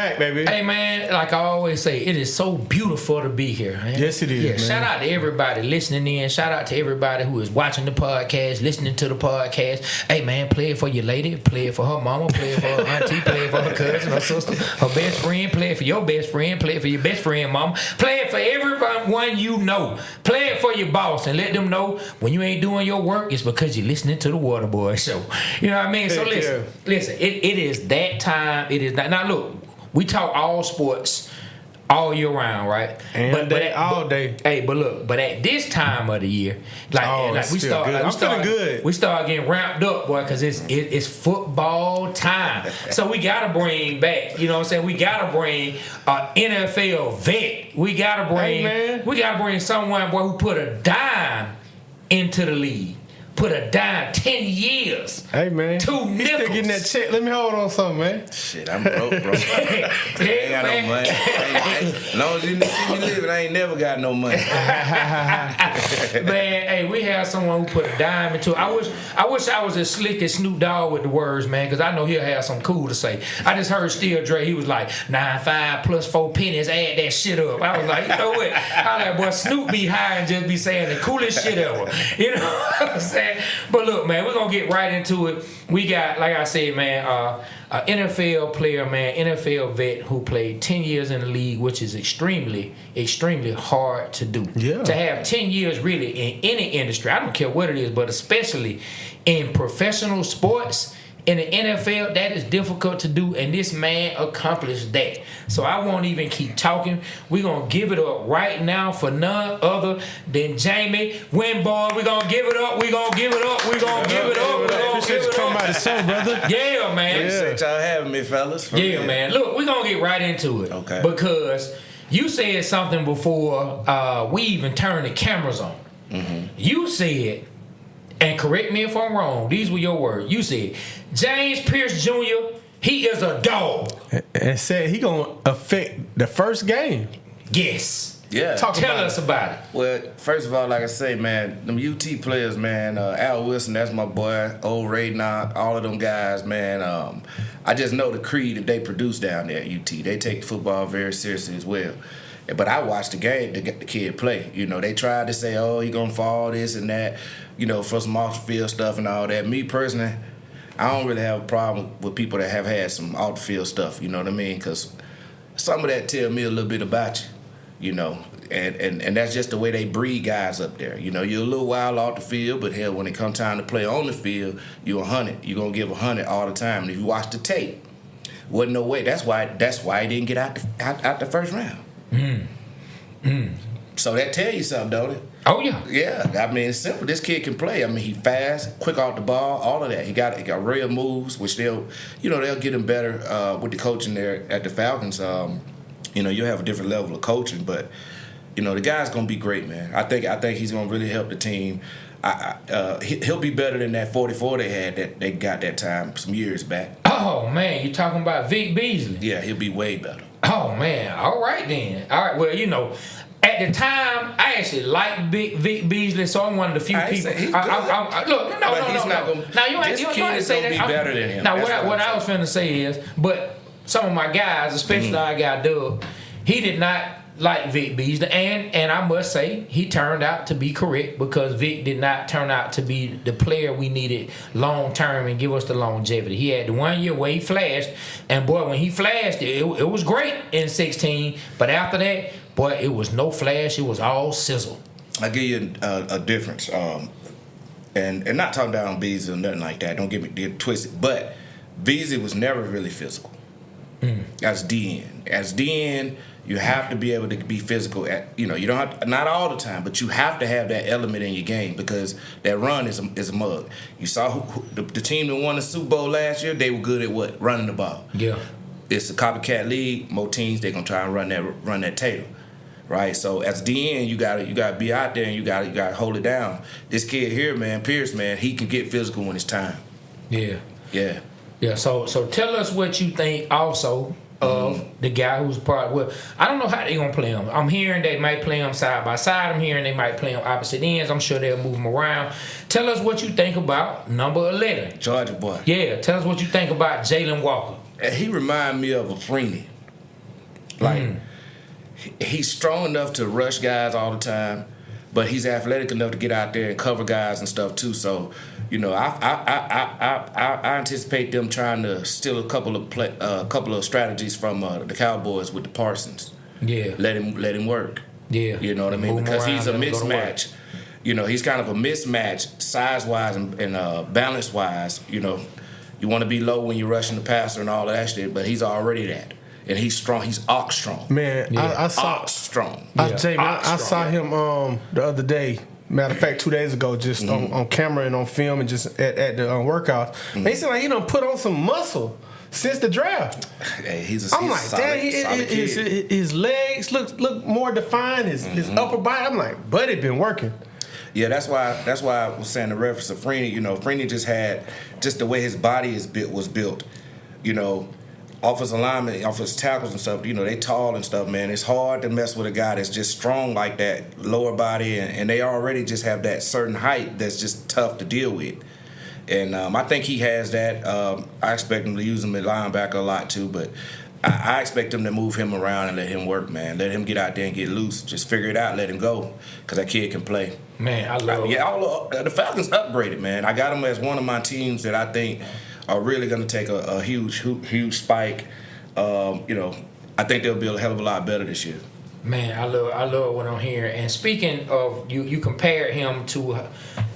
back, baby. Hey, man, like I always say, it is so beautiful to be here, man. Yes, it is, man. Shout out to everybody listening in. Shout out to everybody who is watching the podcast, listening to the podcast. Hey, man, play it for your lady. Play it for her mama. Play it for her auntie. Play it for her cousin, her sister, her best friend. Play it for your best friend. Play it for your best friend, mama. Play it for everyone you know. Play it for your boss and let them know when you ain't doing your work, it's because you're listening to the Waterboyz Show. You know what I mean? So listen, it is that time. It is that. Now look, we talk all sports all year round, right? And all day. Hey, but at this time of the year, we start getting ramped up, boy, because it's football time. So we gotta bring back, you know what I'm saying? We gotta bring an NFL vet. We gotta bring someone, boy, who put a dime into the league. Put a dime, 10 years. Hey, man. 2 nickels. Still getting that check. Let me hold on something, man. Shit, I'm broke, bro. I ain't got no money. As long as you see me living, I ain't never got no money. Man, hey, we have someone who put a dime into it. I wish I was as slick as Snoop Dogg with the words, man, because I know he'll have something cool to say. I just heard Still Dre, he was like, 9.5 plus 4 pennies, add that shit up. I was like, you know what? I like, boy, Snoop be high and just be saying the coolest shit ever. You know what I'm saying? But look, man, we're going to get right into it. We got, like I said, man, an NFL player, man, NFL vet who played 10 years in the league, which is extremely, extremely hard to do. Yeah. To have 10 years really in any industry, I don't care what it is, but especially in professional sports, in the NFL, that is difficult to do, and this man accomplished that. So I won't even keep talking. We're going to give it up right now for none other than Jamie Winborn. We're going to give it up. We're going to give it up. We're going to give it up. We're going to give it up. By the show, brother. Yeah, man. Appreciate y'all having me, fellas. Yeah, man. Look, we're going to get right into it. Okay. Because you said something before we even turned the cameras on. Mm-hmm. You said, and correct me if I'm wrong, these were your words. You said, James Pierce Jr., he is a dog. And said he going to affect the first game. Yes. Yeah. Tell us about it. Well, first of all, like I say, man, them UT players, man, Al Wilson, that's my boy, old Ray Knock, all of them guys, man. I just know the creed that they produce down there at UT. They take football very seriously as well. But I watched the game to get the kid play. You know, they tried to say, oh, he going to fall, this and that, you know, for some off-the-field stuff and all that. Me, personally, I don't really have a problem with people that have had some off-the-field stuff, you know what I mean? Because some of that tell me a little bit about you, you know, and that's just the way they breed guys up there. You know, you're a little wild off the field, but hell, when it comes time to play on the field, you're 100. You're going to give 100 all the time. And if you watch the tape, wasn't no way. That's why he didn't get out the first round. So that tell you something, don't it? Oh, yeah. Yeah, I mean, it's simple. This kid can play. I mean, he fast, quick off the ball, all of that. He got real moves, which they'll get him better with the coaching there at the Falcons. You know, you'll have a different level of coaching, but, you know, the guy's going to be great, man. I think he's going to really help the team. He'll be better than that 44 they had that they got that time some years back. Oh, man, you talking about Vic Beasley? Yeah, he'll be way better. Oh, man. All right, then. All right, well, you know, at the time, I actually liked Vic Beasley, so I'm one of the few people. He's Look, no. Now, you ain't gonna say be that. better than him. Now, what I was finna say is, but some of my guys, especially our guy Doug, he did not like Vic Beasley, and I must say, he turned out to be correct because Vic did not turn out to be the player we needed long term and give us the longevity. He had the 1 year where he flashed, and boy, when he flashed, it was great in 16, but after that, boy, it was no flash, it was all sizzle. I'll give you a difference, and not talking down Beasley or nothing like that, don't get me twisted, but Beasley was never really physical. As DN, you have to be able to be physical. You don't have to, not all the time, but you have to have that element in your game because that run is a mug. You saw the team that won the Super Bowl last year. They were good at what? Running the ball. Yeah, it's a copycat league. More teams they're gonna try and run that tail, right? So as DN, you gotta be out there and you gotta hold it down. This kid here, man, Pierce, man, he can get physical when it's time. Yeah. So tell us what you think also of the guy who's part. Well, I don't know how they're gonna play him. I'm hearing they might play him side by side. I'm hearing they might play him opposite ends. I'm sure they'll move him around. Tell us what you think about number 11, Georgia boy. Yeah, tell us what you think about Jalen Walker. He remind me of a Freeney. Like he's strong enough to rush guys all the time, but he's athletic enough to get out there and cover guys and stuff too. So, you know, I anticipate them trying to steal a couple of strategies from the Cowboys with the Parsons. Yeah. Let him work. Yeah. You know what I mean? Because he's a mismatch. You know, he's kind of a mismatch size-wise and balance-wise. You know, you want to be low when you're rushing the passer and all of that shit, but he's already that. And he's strong. He's ox strong. Man, yeah. I saw ox strong. Jamie, I saw him the other day. Matter of fact, 2 days ago, just on camera and on film and just at the workouts. Man, he seemed like he done put on some muscle since the draft. Hey, he's I'm like, solid, damn, his legs look more defined. His upper body. I'm like, buddy, been working. Yeah, that's why I was saying the reference of Freeney. You know, Freeney just had the way his body was built. You know, offensive linemen, offensive tackles and stuff. You know, they tall and stuff. Man, it's hard to mess with a guy that's just strong like that, lower body, and they already just have that certain height that's just tough to deal with. And I think he has that. I expect him to use him at linebacker a lot too, but I expect him to move him around and let him work, man. Let him get out there and get loose. Just figure it out, let him go, because that kid can play. Man, I love the Falcons upgraded, man. I got them as one of my teams that I think are really going to take a huge spike. You know, I think they'll be a hell of a lot better this year. Man, I love what I'm hearing. And speaking of, you compared him to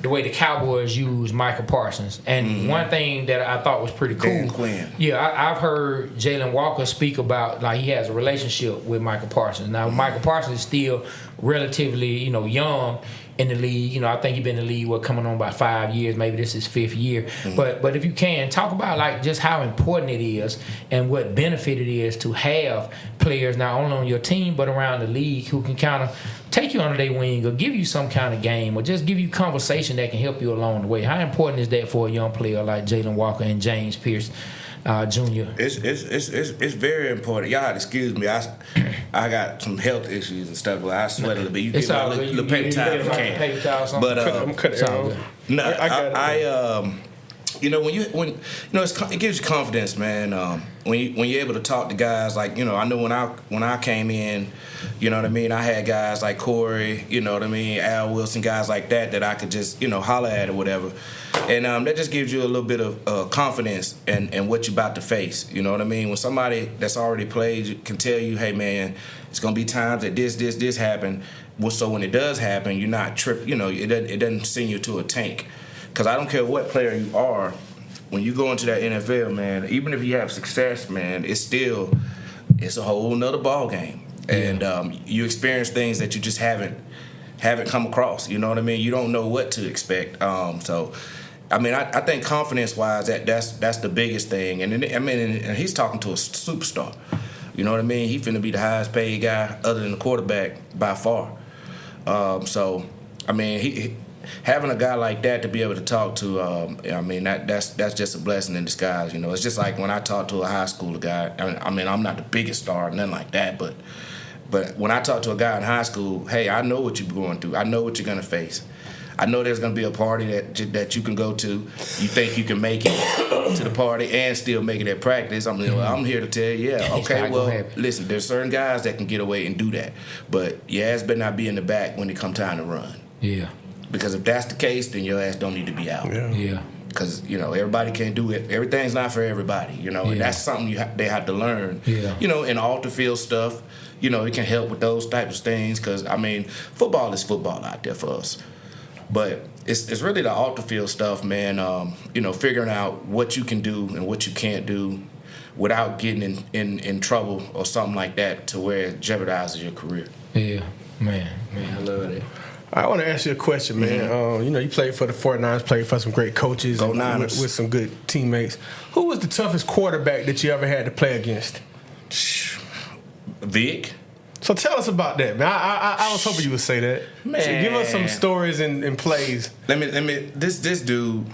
the way the Cowboys use Michael Parsons. And one thing that I thought was pretty cool. Dan Quinn. Yeah, I've heard Jalen Walker speak about, like, he has a relationship with Michael Parsons. Now, Michael Parsons is still relatively, you know, young in the league. You know, I think he's been in the league, coming on about 5 years. Maybe this is 5th year. But if you can, talk about, like, just how important it is and what benefit it is to have players not only on your team but around the league who can kind of take you under their wing or give you some kind of game or just give you conversation that can help you along the way. How important is that for a young player like Jalen Walker and James Pierce Jr.? It's very important. Y'all have to excuse me. I got some health issues and stuff. But I sweat a little bit. You It's get all a good. little paper towel if you can. Paper towel or something. But I'm cutting it's all good. no, I got it. you know, when you know, it gives you confidence, man. When you're able to talk to guys like, you know, I know when I came in, you know what I mean, I had guys like Corey, you know what I mean, Al Wilson, guys like that I could just, you know, holler at or whatever. And that just gives you a little bit of confidence and what you're about to face. You know what I mean? When somebody that's already played can tell you, hey, man, it's going to be times that this happen. Well, so when it does happen, you're not tripping. You know, it doesn't send you to a tank. Because I don't care what player you are, when you go into that NFL, man, even if you have success, man, it's a whole nother ball game. And you experience things that you just haven't come across. You know what I mean? You don't know what to expect. So, I mean, I think confidence-wise, that's the biggest thing. And and he's talking to a superstar. You know what I mean? He finna be the highest paid guy other than the quarterback by far. So, I mean, having a guy like that to be able to talk to, I mean, that's just a blessing in disguise. You know, it's just like when I talk to a high school guy. I mean, I'm not the biggest star, nothing like that, but when I talk to a guy in high school, hey, I know what you're going through. I know what you're gonna face. I know there's gonna be a party that you can go to. You think you can make it to the party and still make it at practice. I'm here to tell you, yeah, okay, well, listen, there's certain guys that can get away and do that, but your ass better not be in the back when it come time to run. Yeah. Because if that's the case, then your ass don't need to be out. Yeah. Because, you know, everybody can't do it. Everything's not for everybody, you know. And that's something they have to learn. Yeah. You know, in off the field stuff, you know, it can help with those types of things. Because, I mean, football is football out there for us. But it's really the off the field stuff, man. You know, figuring out what you can do and what you can't do without getting in trouble or something like that to where it jeopardizes your career. Yeah. Man, I love it. I want to ask you a question, man. You know, you played for the 49ers, played for some great coaches, Go and Niners. with some good teammates. Who was the toughest quarterback that you ever had to play against? Vic. So tell us about that, man. I was hoping you would say that. Man. So give us some stories and plays. Let me. This dude.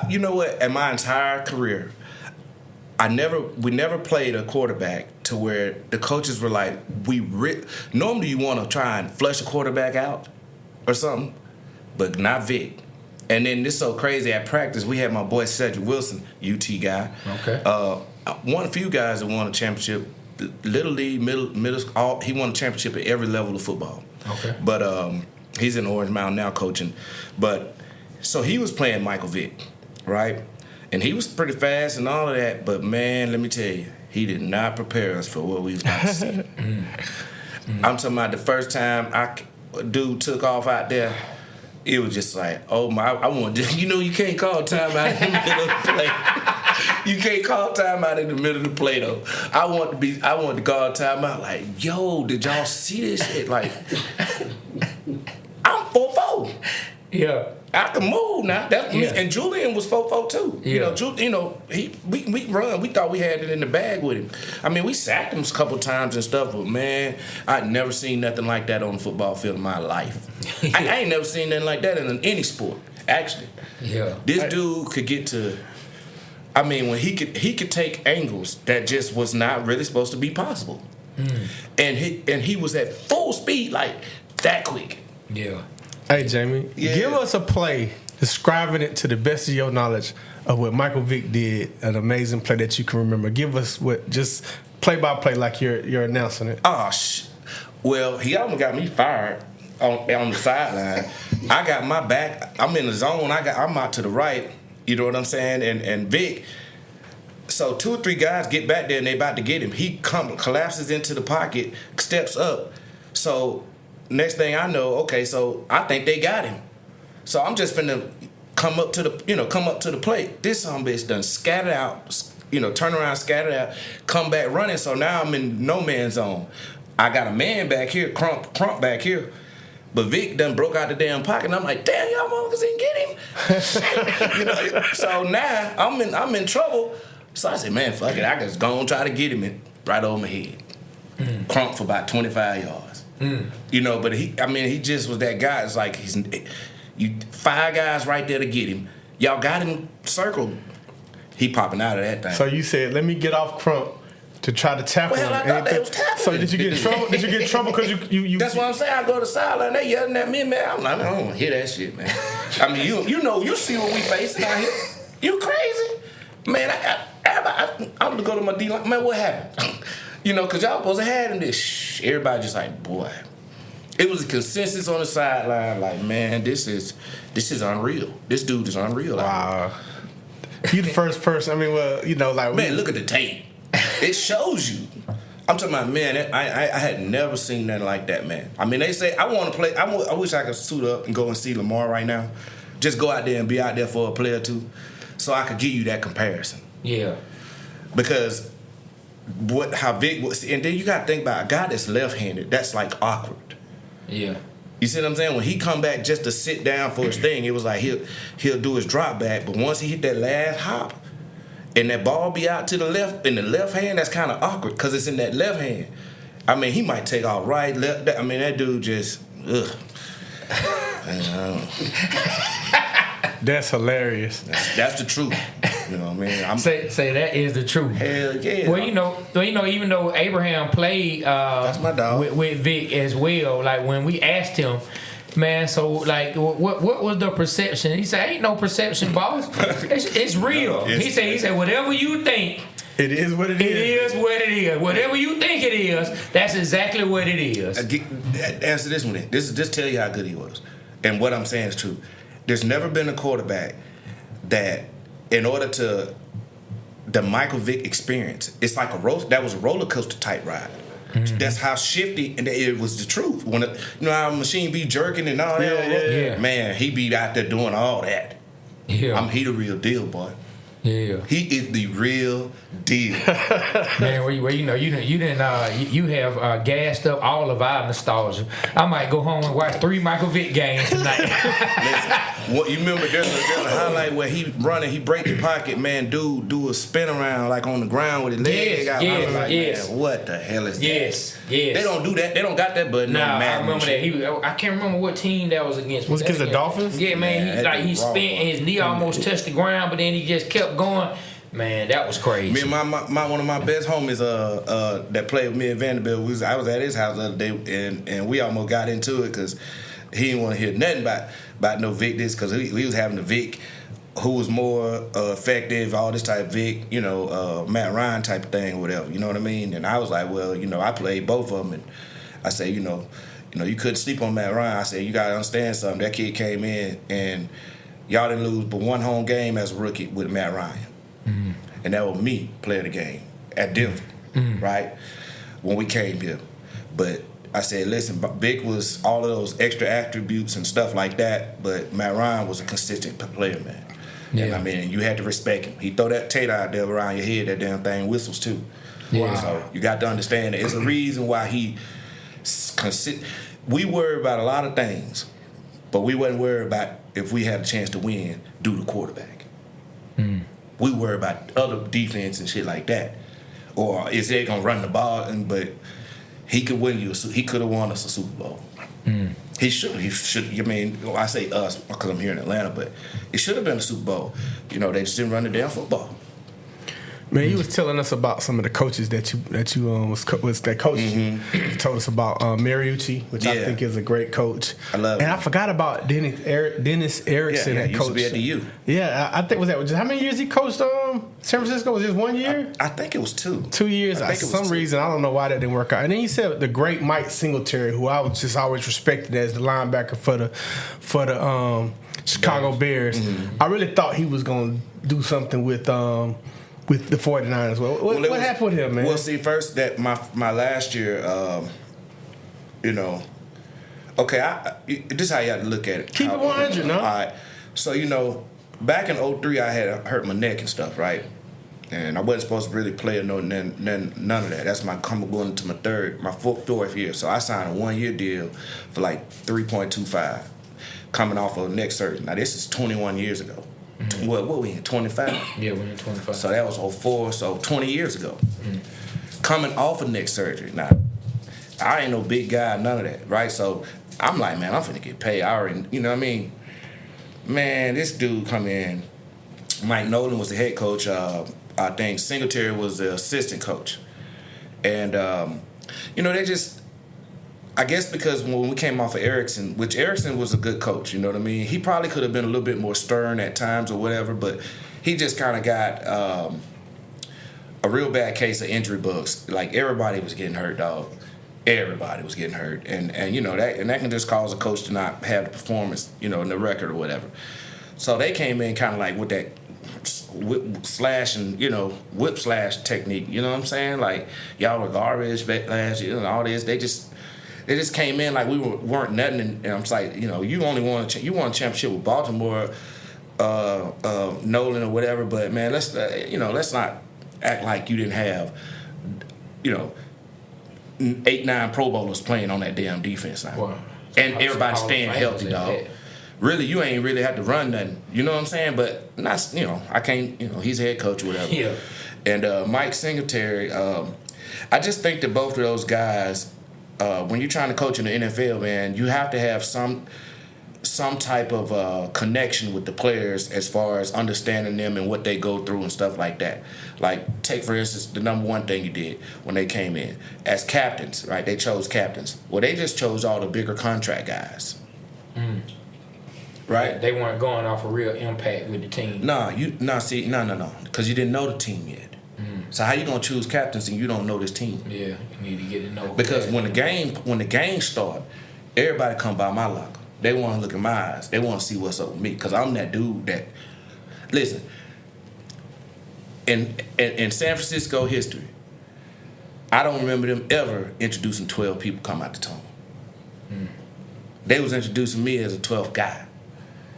You know what? In my entire career, we never played a quarterback to where the coaches were like, normally you want to try and flush a quarterback out or something, but not Vic. And then this so crazy at practice, we had my boy Cedric Wilson, UT guy. Okay. One of the few guys that won a championship little league, middle school. He won a championship at every level of football. Okay. But he's in Orange Mountain now coaching. But so he was playing Michael Vick, right? And he was pretty fast and all of that. But man, let me tell you, he did not prepare us for what we was about to see. I'm talking about the first time dude took off out there. It was just like, oh my! I want to, you can't call timeout in the middle of the play. You can't call timeout in the middle of the play though. I want to call timeout like, yo, did y'all see this shit? Like, I'm 4'4". Yeah. I can move now. That's me. And Julian was 4'4" too. Yeah. We run. We thought we had it in the bag with him. I mean, we sacked him a couple times and stuff, but man, I'd never seen nothing like that on the football field in my life. I ain't never seen nothing like that in any sport, actually. Yeah. This dude could get to. I mean, when he could take angles that just was not really supposed to be possible, and he was at full speed like that quick. Yeah. Hey, Jamie, give us a play describing it to the best of your knowledge of what Michael Vick did, an amazing play that you can remember. Give us just play by play like you're announcing it. Oh, well, he almost got me fired on the sideline. I got my back. I'm in the zone. I'm out to the right. You know what I'm saying? And Vick. So 2 or 3 guys get back there and they about to get him. He collapses into the pocket, steps up. So next thing I know, okay, so I think they got him. So I'm just finna come up to the plate. This son bitch done scattered out, turn around, scattered out, come back running. So now I'm in no man's zone. I got a man back here, Crump back here. But Vic done broke out the damn pocket, and I'm like, damn, y'all motherfuckers didn't get him. So now I'm in trouble. So I said, man, fuck it, I just go and try to get him right over my head. Crump for about 25 yards. But he just was that guy. It's like 5 guys right there to get him. Y'all got him circled. He popping out of that thing. So you said, let me get off Crump to try to tackle him. I thought they was tackling. So did you get in trouble? Did you get in trouble because you? That's what I'm saying. I go to the sideline, they yelling at me, man. I'm like, I don't want to hear that shit, man. I mean, you see what we facing out here. You crazy, man? I'm gonna go to my D line. Man, what happened? Because y'all supposed to have him this. Everybody just like, boy. It was a consensus on the sideline, like, man, this is unreal. This dude is unreal. Wow. You the first person. I mean, man, look at the tape. It shows you. I'm talking about, man, I had never seen nothing like that, man. I mean, they say, I want to play. I wish I could suit up and go and see Lamar right now. Just go out there and be out there for a play or two so I could give you that comparison. Yeah. Because how Vic was, and then you got to think about a guy that's left-handed, that's like awkward. Yeah. You see what I'm saying? When he come back just to sit down for his thing, it was like he'll do his drop back, but once he hit that last hop, and that ball be out to the left, in the left hand, that's kind of awkward because it's in that left hand. I mean, he might take off right, left. I mean, that dude just, ugh. That's hilarious. That's the truth. You know what I mean? Say that is the truth. Hell yeah. Well, even though Abraham played that's my dog. with Vic as well, like when we asked him, man, so like what was the perception? He said, ain't no perception, boss. It's real. He said, whatever you think, it is what it is. It is what it is. Whatever you think it is, that's exactly what it is. Answer this one. Just tell you how good he was. And what I'm saying is true. There's never been a quarterback that, in order to the Michael Vick experience, it's like that was a roller coaster type ride. Mm-hmm. That's how shifty, and it was the truth. When how a machine be jerking and all that. Yeah. Man, he be out there doing all that. Yeah. He the real deal, boy. Yeah. He is the real deal. Man, you have gassed up all of our nostalgia. I might go home and watch 3 Michael Vick games tonight. Listen, you remember there's a highlight where he running, he break the pocket, man, dude do a spin around like on the ground with his leg out. Yes, man, what the hell is that? Yes. They don't do that. They don't got that button. Nah, I remember that. I can't remember what team that was against. Was it against the Dolphins? Yeah, man. He spent and his knee almost touched the ground, but then he just kept going. Man, that was crazy. Me and one of my best homies that played with me at Vanderbilt, I was at his house the other day, and we almost got into it because he didn't want to hear nothing about no Vic this because he was having the Vic who was more effective, all this type of Vic, Matt Ryan type of thing or whatever, you know what I mean? And I was like, well, I played both of them, and I say, you couldn't sleep on Matt Ryan. I said, you got to understand something. That kid came in, and y'all didn't lose but one home game as a rookie with Matt Ryan. Mm-hmm. And that was me playing the game at Denver, right, when we came here. But I said, listen, Vic was all of those extra attributes and stuff like that, but Matt Ryan was a consistent player, man. Yeah. And I mean, you had to respect him. He throw that tater out there around your head, that damn thing whistles too. Yeah. So you got to understand that it's a reason why he we worry about a lot of things, but we wasn't worried about if we had a chance to win due to quarterback. Mm. We worry about other defense and shit like that. Or is they gonna run the ball? But he could win you. He could have won us a Super Bowl. Mm. He should. I mean, I say us because I'm here in Atlanta, but it should have been a Super Bowl. They just didn't run the damn football. Man, you was telling us about some of the coaches that you was that coach. Mm-hmm. You told us about Mariucci, which I think is a great coach. I love him. And I forgot about Dennis Erickson, that used coach. To be at the U. Yeah, I think how many years he coached San Francisco? Was it just 1 year? I think it was 2. 2 years. For some reason, I don't know why that didn't work out. And then you said the great Mike Singletary, who I was just always respected as the linebacker for the Chicago Bears. Mm-hmm. I really thought he was going to do something with the 49ers. What happened with him, man? Well, see, first, that my last year, okay, this is how you have to look at it. Keep it 100, no? All right. So, back in 2003, I had hurt my neck and stuff, right? And I wasn't supposed to really play none of that. That's going into my fourth year. So I signed a 1-year deal for like $3.25 coming off of neck surgery. Now, this is 21 years ago. Mm-hmm. What we in, 25? Yeah, we're in 25. So that was 2004, so 20 years ago. Mm-hmm. Coming off of neck surgery. Now, I ain't no big guy, none of that, right? So I'm like, man, I'm finna get paid. I already, you know what I mean? Man, this dude come in. Mike Nolan was the head coach. I think Singletary was the assistant coach. And, they just... I guess because when we came off of Erickson, which Erickson was a good coach, you know what I mean? He probably could have been a little bit more stern at times or whatever, but he just kind of got a real bad case of injury bugs. Like, everybody was getting hurt, dog. Everybody was getting hurt. And that can just cause a coach to not have the performance, in the record or whatever. So they came in kind of like with that whip slash technique, you know what I'm saying? Like, y'all were garbage last year, all this. They just came in like we weren't nothing, and I'm like, you only won a championship with Baltimore, Nolan or whatever. But man, let's not act like you didn't have, 8-9 Pro Bowlers playing on that damn defense now, well, and everybody staying healthy, dog. Really, you ain't really had to run nothing. You know what I'm saying? But not, I can't. He's head coach or whatever. Yeah. And Mike Singletary, I just think that both of those guys. When you're trying to coach in the NFL, man, you have to have some type of connection with the players as far as understanding them and what they go through and stuff like that. Like, take, for instance, the number one thing you did when they came in. As captains, right, they chose captains. Well, they just chose all the bigger contract guys. Mm. Right? They weren't going off a real impact with the team. No, because you didn't know the team yet. So how you gonna choose captains and you don't know this team? Yeah, you need to get to know. Because when the game start, everybody come by my locker. They want to look in my eyes. They want to see what's up with me. Because I'm that dude that, listen. In San Francisco history, I don't remember them ever introducing 12 people come out the tunnel. Mm. They was introducing me as a 12th guy.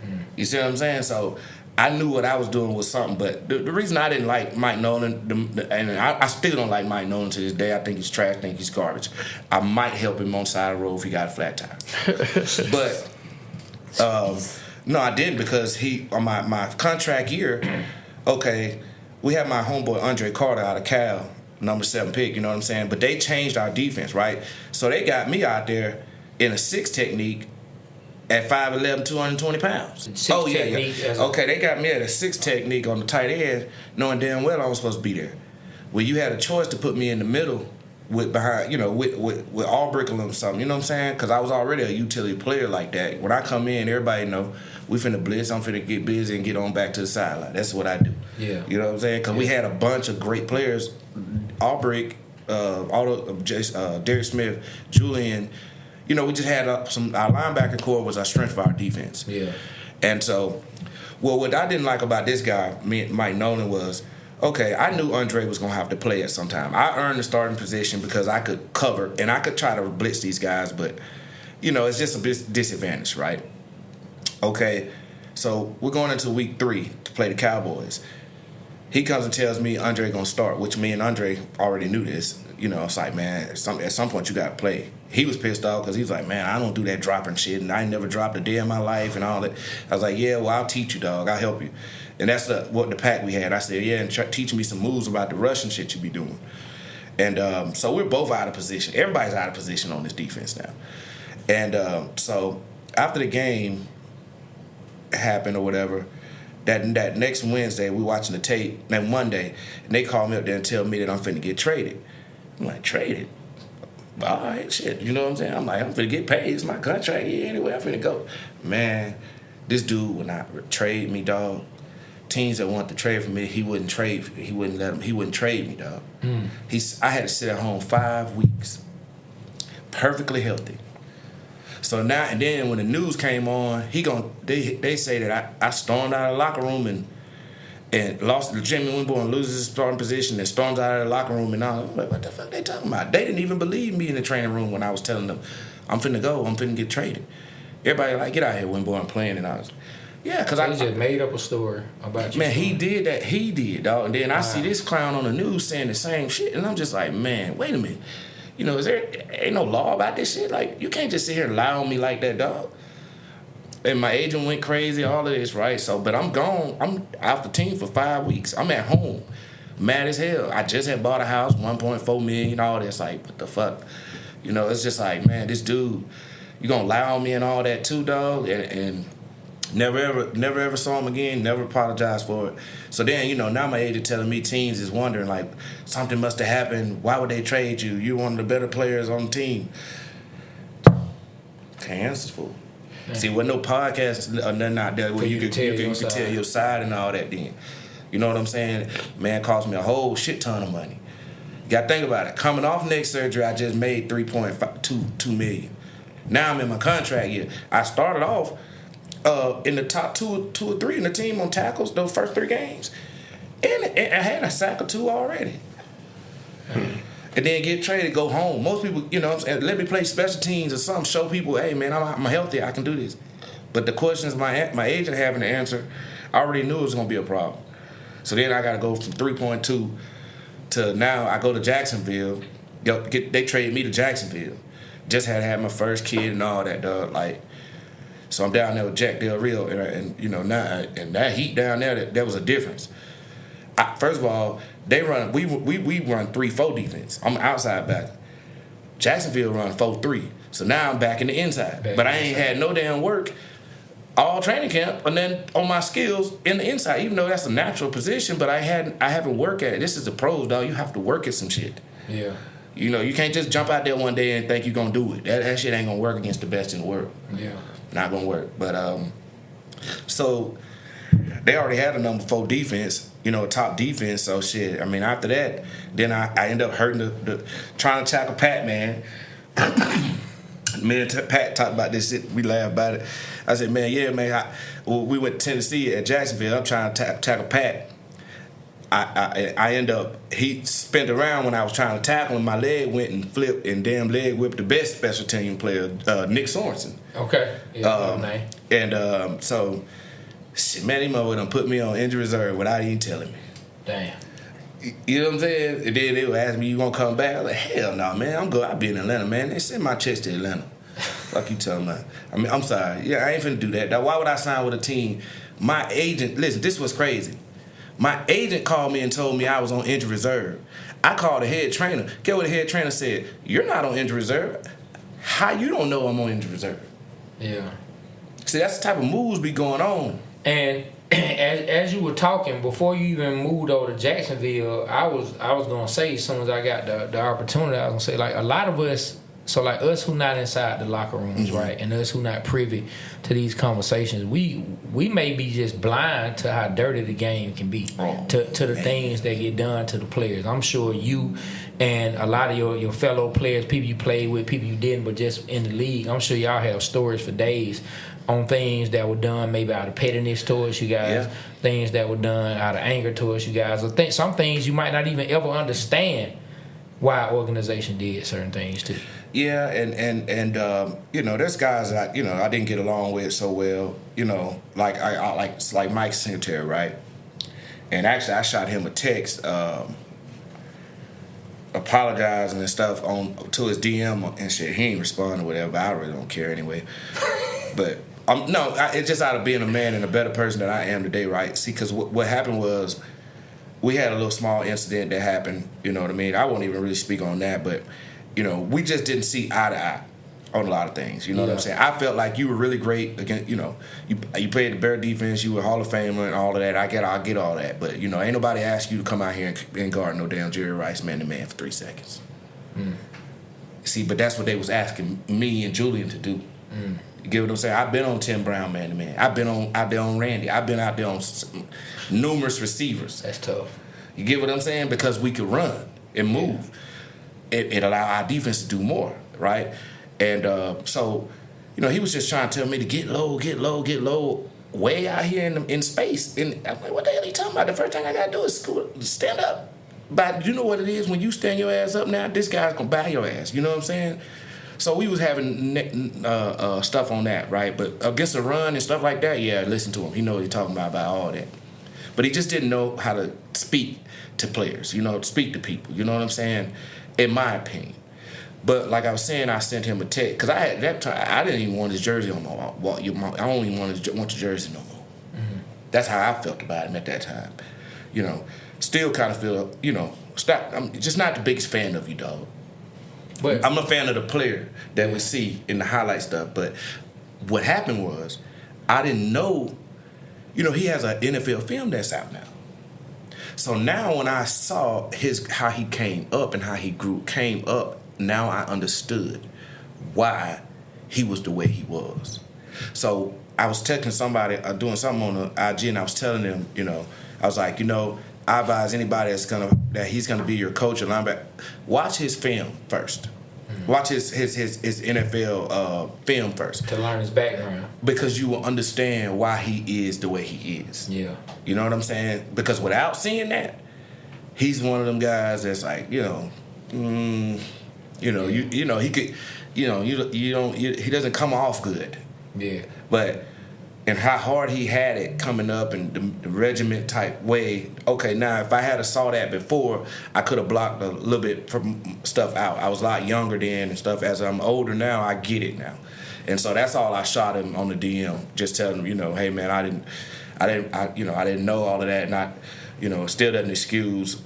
Mm. You see what I'm saying? So I knew what I was doing was something, but the reason I didn't like Mike Nolan, and I still don't like Mike Nolan to this day. I think he's trash. I think he's garbage. I might help him on the side of the road if he got a flat tire. But no, I didn't, because on my contract year, okay, we had my homeboy Andre Carter out of Cal, number 7 pick. You know what I'm saying? But they changed our defense, right? So they got me out there in a 6 technique. At 5'11", 220 pounds. Oh, yeah. Okay, they got me at a 6 technique on the tight end, knowing damn well I was supposed to be there. Well, you had a choice to put me in the middle with behind, with all curriculum or something, you know what I'm saying? Because I was already a utility player like that. When I come in, everybody know we finna blitz, I'm finna get busy and get on back to the sideline. That's what I do. Yeah. You know what I'm saying? Because we had a bunch of great players, Albrecht, Derek Smith, Julian. We just had our linebacker core was our strength of our defense. Yeah. And so, what I didn't like about this guy, Mike Nolan, was, okay, I knew Andre was going to have to play at some time. I earned the starting position because I could cover, and I could try to blitz these guys, but, it's just a disadvantage, right? Okay, so we're going into week 3 to play the Cowboys. He comes and tells me Andre going to start, which me and Andre already knew this. It's like, man, at some point you got to play. He was pissed off because he was like, man, I don't do that dropping shit, and I ain't never dropped a day in my life and all that. I was like, yeah, well, I'll teach you, dog. I'll help you. And that's what the pack we had. I said, yeah, and teach me some moves about the Russian shit you be doing. And so we're both out of position. Everybody's out of position on this defense now. And so after the game happened or whatever, that next Wednesday, we watching the tape, that Monday, and they call me up there and tell me that I'm finna get traded. I'm like, traded? All right, shit, you know what I'm saying? I'm like, I'm finna get paid. It's my contract. Yeah, anyway, I'm finna go. Man, this dude would not trade me, dog. Teams that want to trade for me, he wouldn't trade. He wouldn't trade me, dog. I had to sit at home 5 weeks, perfectly healthy. So now and then when the news came on, they say that I stormed out of the locker room and lost the Jimmy Winborn loses his starting position and storms out of the locker room and all. I'm like, what the fuck they talking about? They didn't even believe me in the training room when I was telling them, I'm finna go, I'm finna get traded. Everybody like, get out here, Winborn playing, and I was, yeah, because I just made up a story about you. Man, he did that. He did, dog. And then I see this clown on the news saying the same shit, and I'm just like, man, wait a minute. Is there ain't no law about this shit? Like, you can't just sit here and lie on me like that, dog. And my agent went crazy, all of this, right? So, but I'm gone. I'm off the team for 5 weeks. I'm at home, mad as hell. I just had bought a house, 1.4 million, all this. Like, what the fuck? It's just like, man, this dude, you gonna lie on me and all that too, dog? And never ever saw him again. Never apologized for it. So then, now my agent telling me teams is wondering, like, something must have happened. Why would they trade you? You're one of the better players on the team. Can't answer for it. See, with no podcast or nothing out there where you can tell your side and all that then. You know what I'm saying? Man, cost me a whole shit ton of money. You got to think about it. Coming off neck surgery, I just made $3.2 million. Now I'm in my contract year. I started off in the top two or three in the team on tackles those first 3 games. And I had a sack or 2 already. And then get traded, go home. Most people, let me play special teams or something, show people, hey, man, I'm healthy, I can do this. But the questions my agent having to answer, I already knew it was going to be a problem. So then I got to go from 3.2 to now I go to Jacksonville. They traded me to Jacksonville. Just had my first kid and all that, dog. Like, so I'm down there with Jack Del Rio, and now and that heat down there, that was a difference. First of all, we run 3-4 defense. I'm an outside back. Jacksonville run 4-3. So now I'm back in the inside. But I ain't had no damn work all training camp and then on my skills in the inside, even though that's a natural position, but I haven't worked at it. This is the pros, dog. You have to work at some shit. Yeah. You can't just jump out there one day and think you're gonna do it. That shit ain't gonna work against the best in the world. Yeah. Not gonna work. But so they already had a number 4 defense, top defense. So shit. I mean, after that, then I end up hurting trying to tackle Pat, man. Me and Pat talked about this shit. We laughed about it. I said, man, yeah, man. We went to Tennessee at Jacksonville. I'm trying to tackle Pat. I end up, he spent around when I was trying to tackle him. My leg went and flipped and damn leg whipped the best special team player, Nick Sorensen. Okay. Yeah, so, shit, man, he mother done put me on injury reserve without even telling me. Damn. You know what I'm saying? And then they would ask me, you gonna come back? I was like, hell no, man. I'm good. I'll be in Atlanta, man. They send my checks to Atlanta. Fuck you telling me. I mean, I'm sorry. Yeah, I ain't finna do that. Now, why would I sign with a team? My agent, listen, this was crazy. My agent called me and told me I was on injury reserve. I called the head trainer. Get what the head trainer said? You're not on injury reserve. How you don't know I'm on injury reserve? Yeah. See, that's the type of moves be going on. And as you were talking before you even moved over to Jacksonville, I was gonna say as soon as I got the opportunity, I was gonna say like a lot of us. So like us who not inside the locker rooms, right, and us who not privy to these conversations, we may be just blind to how dirty the game can be, to the things that get done to the players. I'm sure you and a lot of your fellow players, people you played with, people you didn't, but just in the league, I'm sure y'all have stories for days on things that were done maybe out of pettiness towards you guys, things that were done out of anger towards you guys, or some things you might not even ever understand why an organization did certain things too. Yeah, and there's guys that I didn't get along with so well. Like I like Mike Singletary, right? And actually, I shot him a text, apologizing and stuff to his DM and shit. He ain't responding or whatever. But I really don't care anyway. But it's just out of being a man and a better person that I am today, right? See, because what happened was we had a little small incident that happened. You know what I mean? I won't even really speak on that, but. We just didn't see eye to eye on a lot of things. You know what I'm saying? I felt like you were really great against. You played the Bear defense. You were a Hall of Famer and all of that. I get all that, but ain't nobody asked you to come out here and guard no damn Jerry Rice man to man for 3 seconds. See, but that's what they was asking me and Julian to do. You get what I'm saying? I've been on Tim Brown man to man. I've been out there on Randy. I've been out there on numerous receivers. That's tough. You get what I'm saying? Because we could run and move. Yeah. It allowed our defense to do more, right? And so, he was just trying to tell me to get low, way out here in space. And I'm like, what the hell are you talking about? The first thing I got to do is stand up. But you know what it is? When you stand your ass up now, this guy's going to buy your ass. You know what I'm saying? So we was having stuff on that, right? But against the run and stuff like that, yeah, listen to him. He know what he's talking about all that. But he just didn't know how to speak to players, speak to people. You know what I'm saying? In my opinion. But like I was saying, I sent him a text because I had that time. I didn't even want his jersey on my wall. I don't even want the jersey no more. Mm-hmm. That's how I felt about him at that time. Still kind of feel. I'm just not the biggest fan of you, dog. But I'm a fan of the player that we see in the highlight stuff. But what happened was, I didn't know. He has an NFL film that's out now. So now when I saw how he came up and how he came up, now I understood why he was the way he was. So I was texting somebody, doing something on the IG, and I was telling them, I was like, I advise anybody that he's gonna be your coach or linebacker, watch his film first. Watch his NFL film first. To learn his background. Because you will understand why he is the way he is. Yeah. You know what I'm saying? Because without seeing that, he's one of them guys that's like, he could, he doesn't come off good. Yeah. But and how hard he had it coming up and the regiment type way. Okay, now if I had saw that before, I could have blocked a little bit from stuff out. I was a lot younger then and stuff. As I'm older now, I get it now. And so that's all I shot him on the DM, just telling him, hey man, I didn't know all of that, not, still doesn't excuse,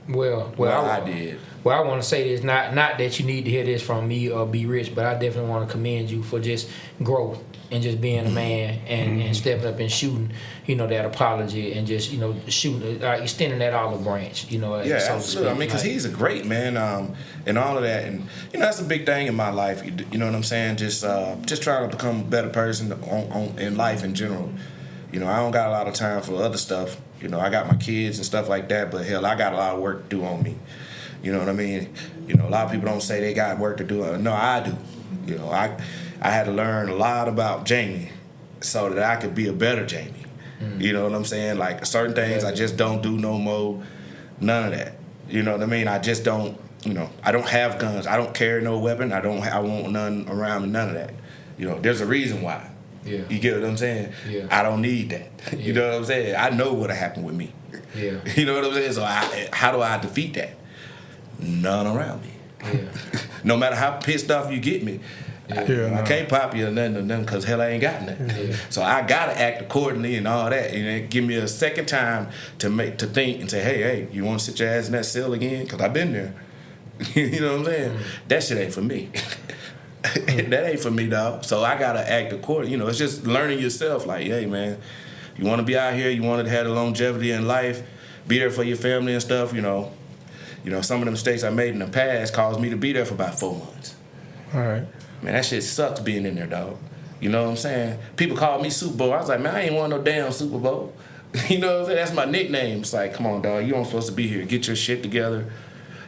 Well, I did. Well, I want to say this, not that you need to hear this from me or be rich, but I definitely want to commend you for just growth and just being a man and stepping up and shooting, that apology and just, shooting, extending that olive branch, Yeah, so absolutely. I mean, because he's a great man and all of that. And, that's a big thing in my life. You know what I'm saying? Just trying to become a better person in life in general. I don't got a lot of time for other stuff. I got my kids and stuff like that, but hell, I got a lot of work to do on me. You know what I mean? A lot of people don't say they got work to do. No, I do. I had to learn a lot about Jamie so that I could be a better Jamie. You know what I'm saying? Like certain things I just don't do no more. None of that. You know what I mean? I just don't. I don't have guns. I don't carry no weapon. I want none around me. None of that. There's a reason why. Yeah. You get what I'm saying? Yeah. I don't need that. Yeah. You know what I'm saying? I know what'll happen with me. Yeah. You know what I'm saying? So how do I defeat that? None around me. Yeah. No matter how pissed off you get me, I can't pop you or nothing of them because hell I ain't got nothing. Yeah. So I gotta act accordingly and all that. And give me a second time to think and say, hey, you want to sit your ass in that cell again? Because I've been there. You know what I'm saying? That shit ain't for me. That ain't for me, dog. So I gotta act accordingly. It's just learning yourself. Like, hey, man, You want to be out here. You want to have the longevity in life. Be there for your family and stuff. You know, some of the mistakes I made in the past caused me to be there for about 4 months. All right. Man, that shit sucks being in there, dog. You know what I'm saying? People call me Super Bowl. I was like, man, I ain't want no damn Super Bowl. You know what I'm saying? That's my nickname. It's like, come on, dog. You ain't supposed to be here. Get your shit together.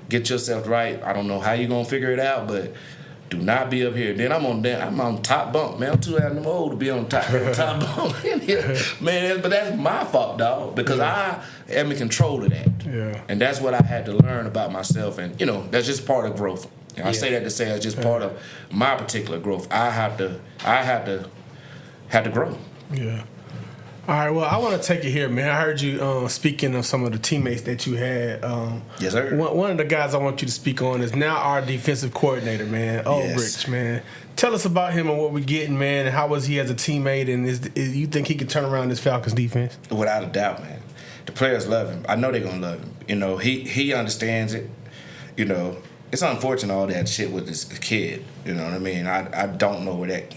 Get yourself right. I don't know how you gonna figure it out, but do not be up here. Then I'm on top bunk, man. I'm too damn old to be on top bunk in here. Man, but that's my fault, dog, because I am in control of that. Yeah. And that's what I had to learn about myself, and that's just part of growth. I say that to say it's just part of my particular growth. I have to grow. Yeah. All right, well, I want to take it here, man. I heard you speaking of some of the teammates that you had. Yes, sir. One of the guys I want you to speak on is now our defensive coordinator, man, Rich, man. Tell us about him and what we're getting, man, and how was he as a teammate, and you think he can turn around this Falcons defense? Without a doubt, man. The players love him. I know they're going to love him. He understands it. It's unfortunate all that shit with this kid. You know what I mean? I don't know where that,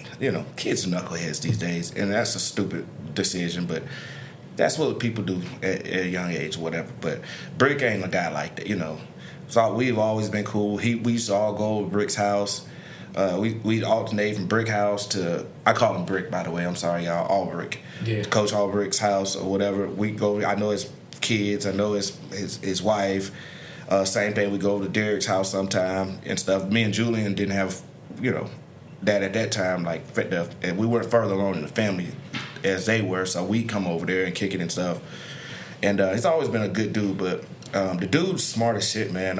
kids are knuckleheads these days, and that's a stupid decision, but that's what people do at a young age or whatever. But Brick ain't a guy like that, So we've always been cool. We used to all go to Brick's house. We'd alternate from Brick house to, I call him Brick, by the way. I'm sorry, y'all. Albrecht. Yeah. Coach Albrecht's house or whatever. We go, I know his kids. I know his wife. Same thing, we go to Derek's house sometime and stuff. Me and Julian didn't have, that at that time, and we weren't further along in the family as they were, so we come over there and kick it and stuff. And he's always been a good dude, but the dude's smart as shit, man.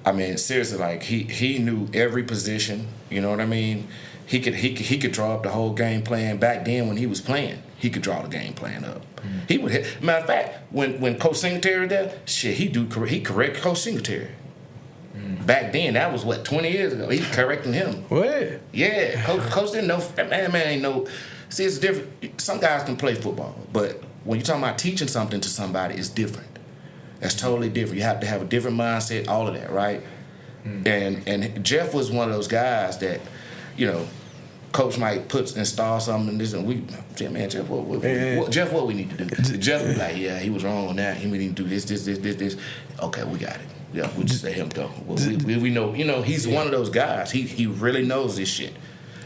I mean, seriously, he knew every position. You know what I mean? He could draw up the whole game plan. Back then when he was playing, he could draw the game plan up. Mm-hmm. He would hit. Matter of fact, when Coach Singletary was there, he corrected Coach Singletary. Mm-hmm. Back then, that was 20 years ago. He was correcting him. What? Yeah, Coach didn't know. Man ain't know. See, it's different. Some guys can play football, but when you're talking about teaching something to somebody, it's different. That's totally different. You have to have a different mindset, all of that, right? Mm-hmm. And Jeff was one of those guys that, Coach might install something and this, and we say, man, Jeff, what we need to do? Jeff was like, yeah, he was wrong on that. He need to do this. Okay, we got it. Yeah, we just let him go. Well, we know, he's one of those guys. He really knows this shit.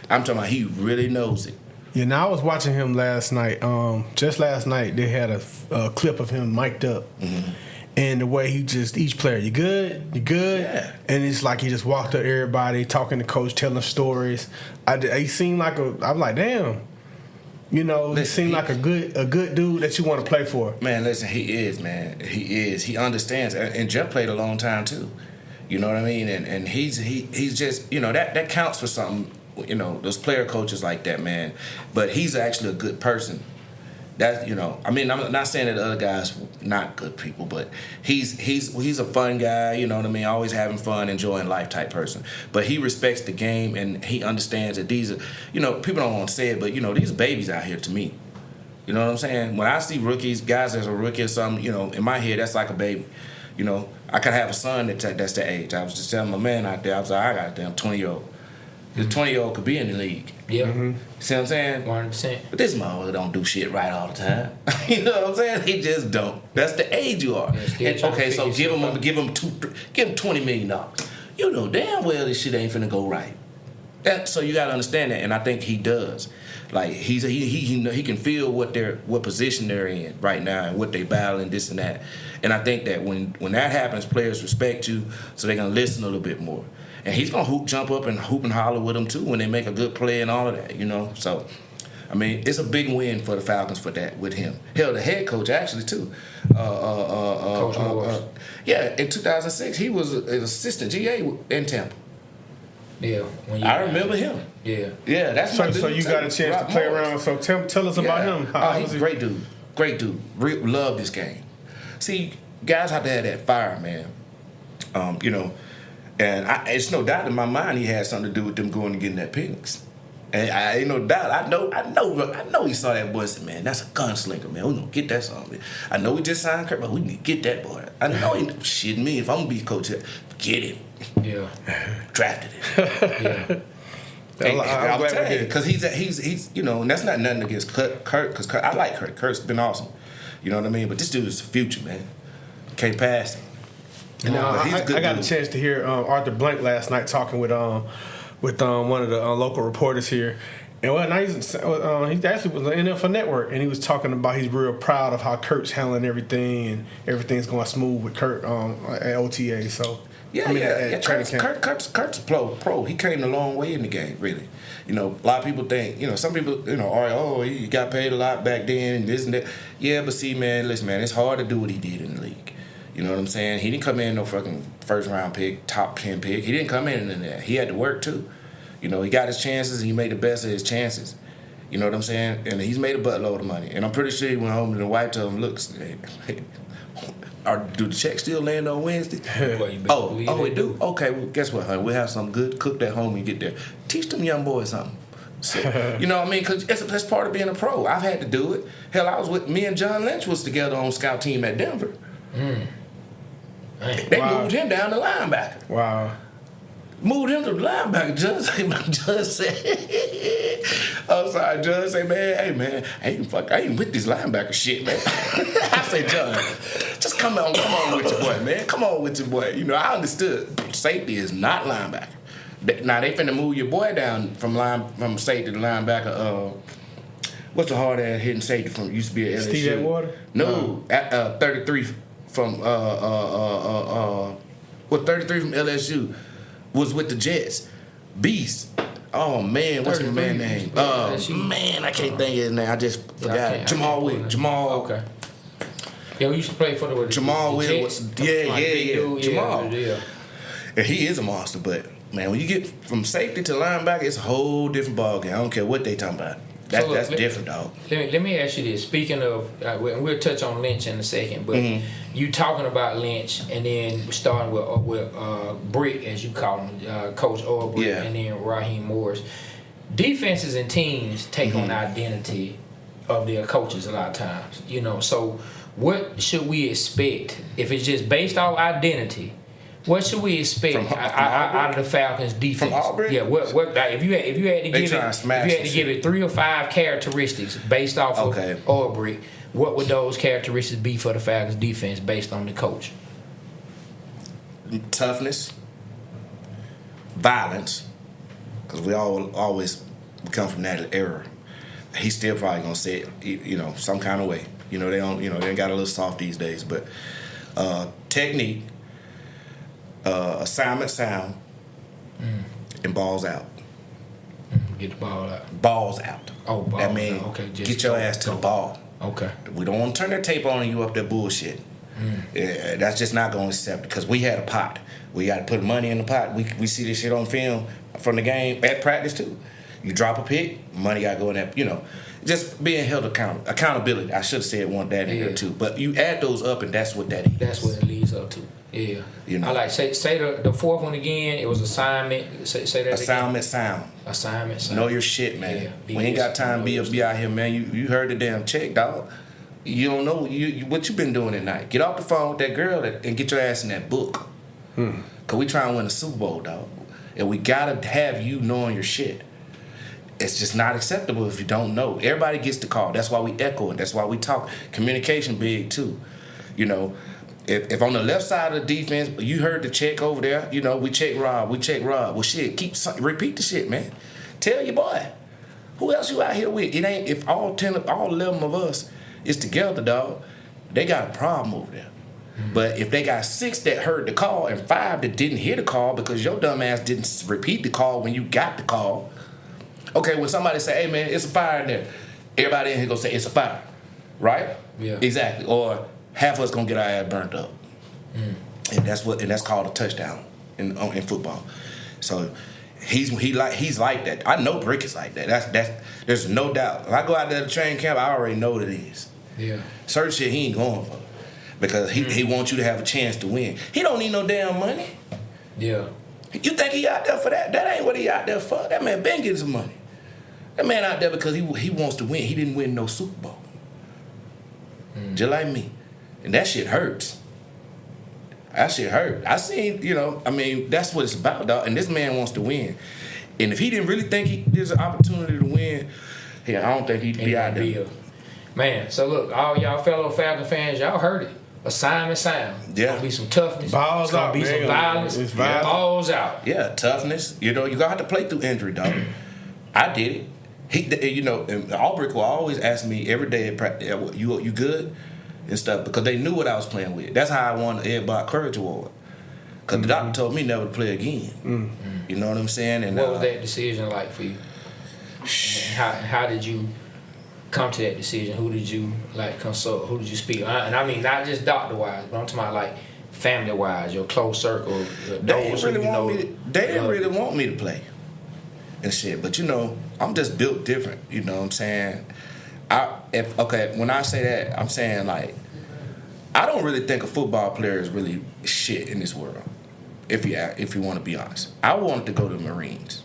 I'm talking about he really knows it. Yeah, now I was watching him last night. Just last night, they had a clip of him mic'd up. Mm-hmm. And the way each player, you good? Yeah. And it's like he just walked up to everybody, talking to coach, telling stories. He seemed like I'm like, damn. He seemed like a good dude that you want to play for. Man, listen, he is, man. He is. He understands. And Jeff played a long time, too. You know what I mean? And he's just, that counts for something. Those player coaches like that, man. But he's actually a good person. That's I'm not saying that the other guys not good people, but he's a fun guy, you know what I mean, always having fun, enjoying life type person. But he respects the game and he understands that these are, people don't want to say it, but these are babies out here to me. You know what I'm saying? When I see rookies, guys that's a rookie or something, in my head that's like a baby. I could have a son that's the age. I was just telling my man out there, I was like, I got a damn 20-year-old. The 20-year-old could be in the league. Yeah. Mm-hmm. See what I'm saying? 100%. But this motherfucker don't do shit right all the time. You know what I'm saying? He just don't. That's the age you are. Okay, so give him $20 million. You know damn well this shit ain't finna go right. So you gotta understand that, and I think he does. Like he can feel what position they're in right now and what they battling, this and that. And I think that when that happens, players respect you, so they're gonna listen a little bit more. And he's gonna jump up and hoop and holler with them too when they make a good play and all of that, So, I mean, it's a big win for the Falcons for that with him. Hell, the head coach actually too. Coach Morris. Yeah, in 2006 he was an assistant GA in Tampa. Yeah, I remember him. Yeah, that's my dude. So you got a chance to play around. So tell us about him. He's a great dude. Great dude. Love this game. See, guys have to have that fire, man. And it's no doubt in my mind he had something to do with them going and getting that Penix. And I ain't no doubt. I know he saw that boy and said, man, that's a gunslinger, man. We gonna get that song. I know we just signed Kirk, but we need to get that boy. I know he shit me. If I'm gonna be coach, get him. Yeah. Drafted him. Yeah. I'm glad we did it. Because he's you know, and that's not nothing against Kurt, because I like Kurt. Kurt's been awesome. You know what I mean? But this dude is the future, man. Can't pass him. And He's a good I got dude. a chance to hear Arthur Blank last night talking with one of the local reporters here. And well, now he actually was on NFL Network, and he was talking about he's real proud of how Kurt's handling everything, and everything's going smooth with Kurt at OTA. So Yeah. training camp. Kurt's a pro. He came a long way in the game, really. You know, a lot of people think, you know, some people, you know, he got paid a lot back then and this and that. Yeah, but see, man, listen, man, it's hard to do what he did in the league. You know what I'm saying? He didn't come in no fucking first round pick, top 10 pick. He didn't come in there. He had to work too. You know, he got his chances. He made the best of his chances. You know what I'm saying? And he's made a buttload of money. And I'm pretty sure he went home and the wife told him, look, do the checks still land on Wednesday? It do? Okay, well, guess what, honey? We'll have something good cooked at home when you get there. Teach them young boys something. So, you know what I mean? Because that's part of being a pro. I've had to do it. Hell, me and John Lynch was together on scout team at Denver. They moved him down to linebacker. Wow. Moved him to linebacker. Judge said, I'm sorry, Judge said, man, hey, man, I ain't with this linebacker shit, man. I say, John, just come on with your boy, man. Come on with your boy. You know, I understood safety is not linebacker. Now, they finna move your boy down from safety to linebacker. What's the hard-ass hitting safety from used to be at LSU? Steve Atwater? No, 33 from 33 from LSU. Was with the Jets. Beast. Oh, man. What's my man's name? Man, I can't think of his name. I just forgot. Jamal Williams. Jamal. Okay. Yeah, we used to play for the Jamal Jets. Williams. Yeah. Jamal. Yeah. And he is a monster, but, man, when you get from safety to linebacker, it's a whole different ballgame. I don't care what they talking about. That's different, dog. Let me ask you this. Speaking of, we'll touch on Lynch in a second, but you talking about Lynch, and then starting with Brick, as you call him, Coach Aubrey, and then Raheem Morris. Defenses and teams take on identity of their coaches a lot of times. You know, so what should we expect if it's just based off identity? What should we expect out of the Falcons' defense? From Aubrey? Yeah. What if you had to give it 3 or 5 characteristics based off of Aubrey, what would those characteristics be for the Falcons' defense based on the coach? Toughness, violence, because we always come from that era. He's still probably gonna say it, you know, some kind of way. You know, they ain't got a little soft these days, but technique. Assignment sound and balls out. Get the ball out. Balls out. Oh, balls that means out. Okay, just get your ass to the ball. Okay. We don't want to turn that tape on you up that bullshit. Yeah, that's just not going to accept it because we had a pot. We got to put money in the pot. We see this shit on film from the game at practice too. You drop a pick, money got to go in that. You know, just being held accountable. Accountability. I should have said one that in here too. But you add those up, and that's what that is. That's what it leads up to. Yeah. You know. I like say the fourth one again. It was assignment. Say that assignment again. sound. Assignment sound. Know your shit, man. Yeah. We ain't got time to be out here, man. You heard the damn check, dog. You don't know what you been doing at night. Get off the phone with that girl and get your ass in that book. Cause we trying to win the Super Bowl, dog. And we gotta have you knowing your shit. It's just not acceptable if you don't know. Everybody gets the call. That's why we echo it. That's why we talk. Communication big too. You know, if on the left side of the defense, you heard the check over there, you know, we check Rob. Well, shit, repeat the shit, man. Tell your boy. Who else you out here with? It ain't, if all 11 of us is together, dog, they got a problem over there. But if they got 6 that heard the call and 5 that didn't hear the call because your dumb ass didn't repeat the call when you got the call. Okay, when somebody say, hey man, it's a fire in there, everybody in here gonna say it's a fire. Right? Yeah. Exactly. Or half of us gonna get our ass burnt up. And that's called a touchdown in football. So he's like that. I know Brick is like that. That's there's no doubt. If I go out there to training camp, I already know what it is. Yeah. Certain shit he ain't going for. Because he wants you to have a chance to win. He don't need no damn money. Yeah. You think he out there for that? That ain't what he out there for. That man been getting some money. That man out there because he wants to win. He didn't win no Super Bowl. Just like me. And that shit hurts. That shit hurt. I seen, you know, I mean, that's what it's about, dog. And this man wants to win. And if he didn't really think there's an opportunity to win, yeah, I don't think he'd be out there. Man, so look, all y'all fellow Falcon fans, y'all heard it. Assignment sound. Yeah. Gonna be some toughness. Balls it's gonna out, be man. some violence. It's violent. Balls out. Yeah, toughness. You know, you gonna have to play through injury, dog. I did it. And Albrecht will always ask me every day at practice, you good? And stuff, because they knew what I was playing with. That's how I won the Ed Bach Courage Award. Because the doctor told me never to play again. You know what I'm saying? And what was that decision like for you? How did you come to that decision? Who did you consult? Who did you speak? And I mean not just doctor wise, but I'm talking about like family wise, your close circle. They didn't really want me to play and shit. But you know, I'm just built different. You know what I'm saying? When I say that, I'm saying like I don't really think a football player is really shit in this world. If you want to be honest, I wanted to go to the Marines.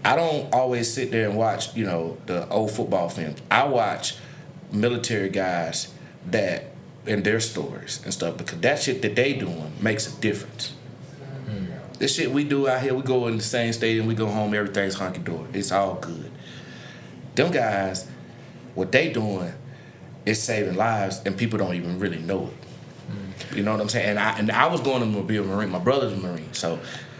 I don't always sit there and watch, you know, the old football films. I watch military guys and their stories and stuff, because that shit that they doing makes a difference. This shit we do out here, we go in the same stadium, we go home, everything's hunky-dory. It's all good. Them guys, what they doing is saving lives, and people don't even really know it. You know what I'm saying? And I was going to be a Marine. My brother's a Marine, so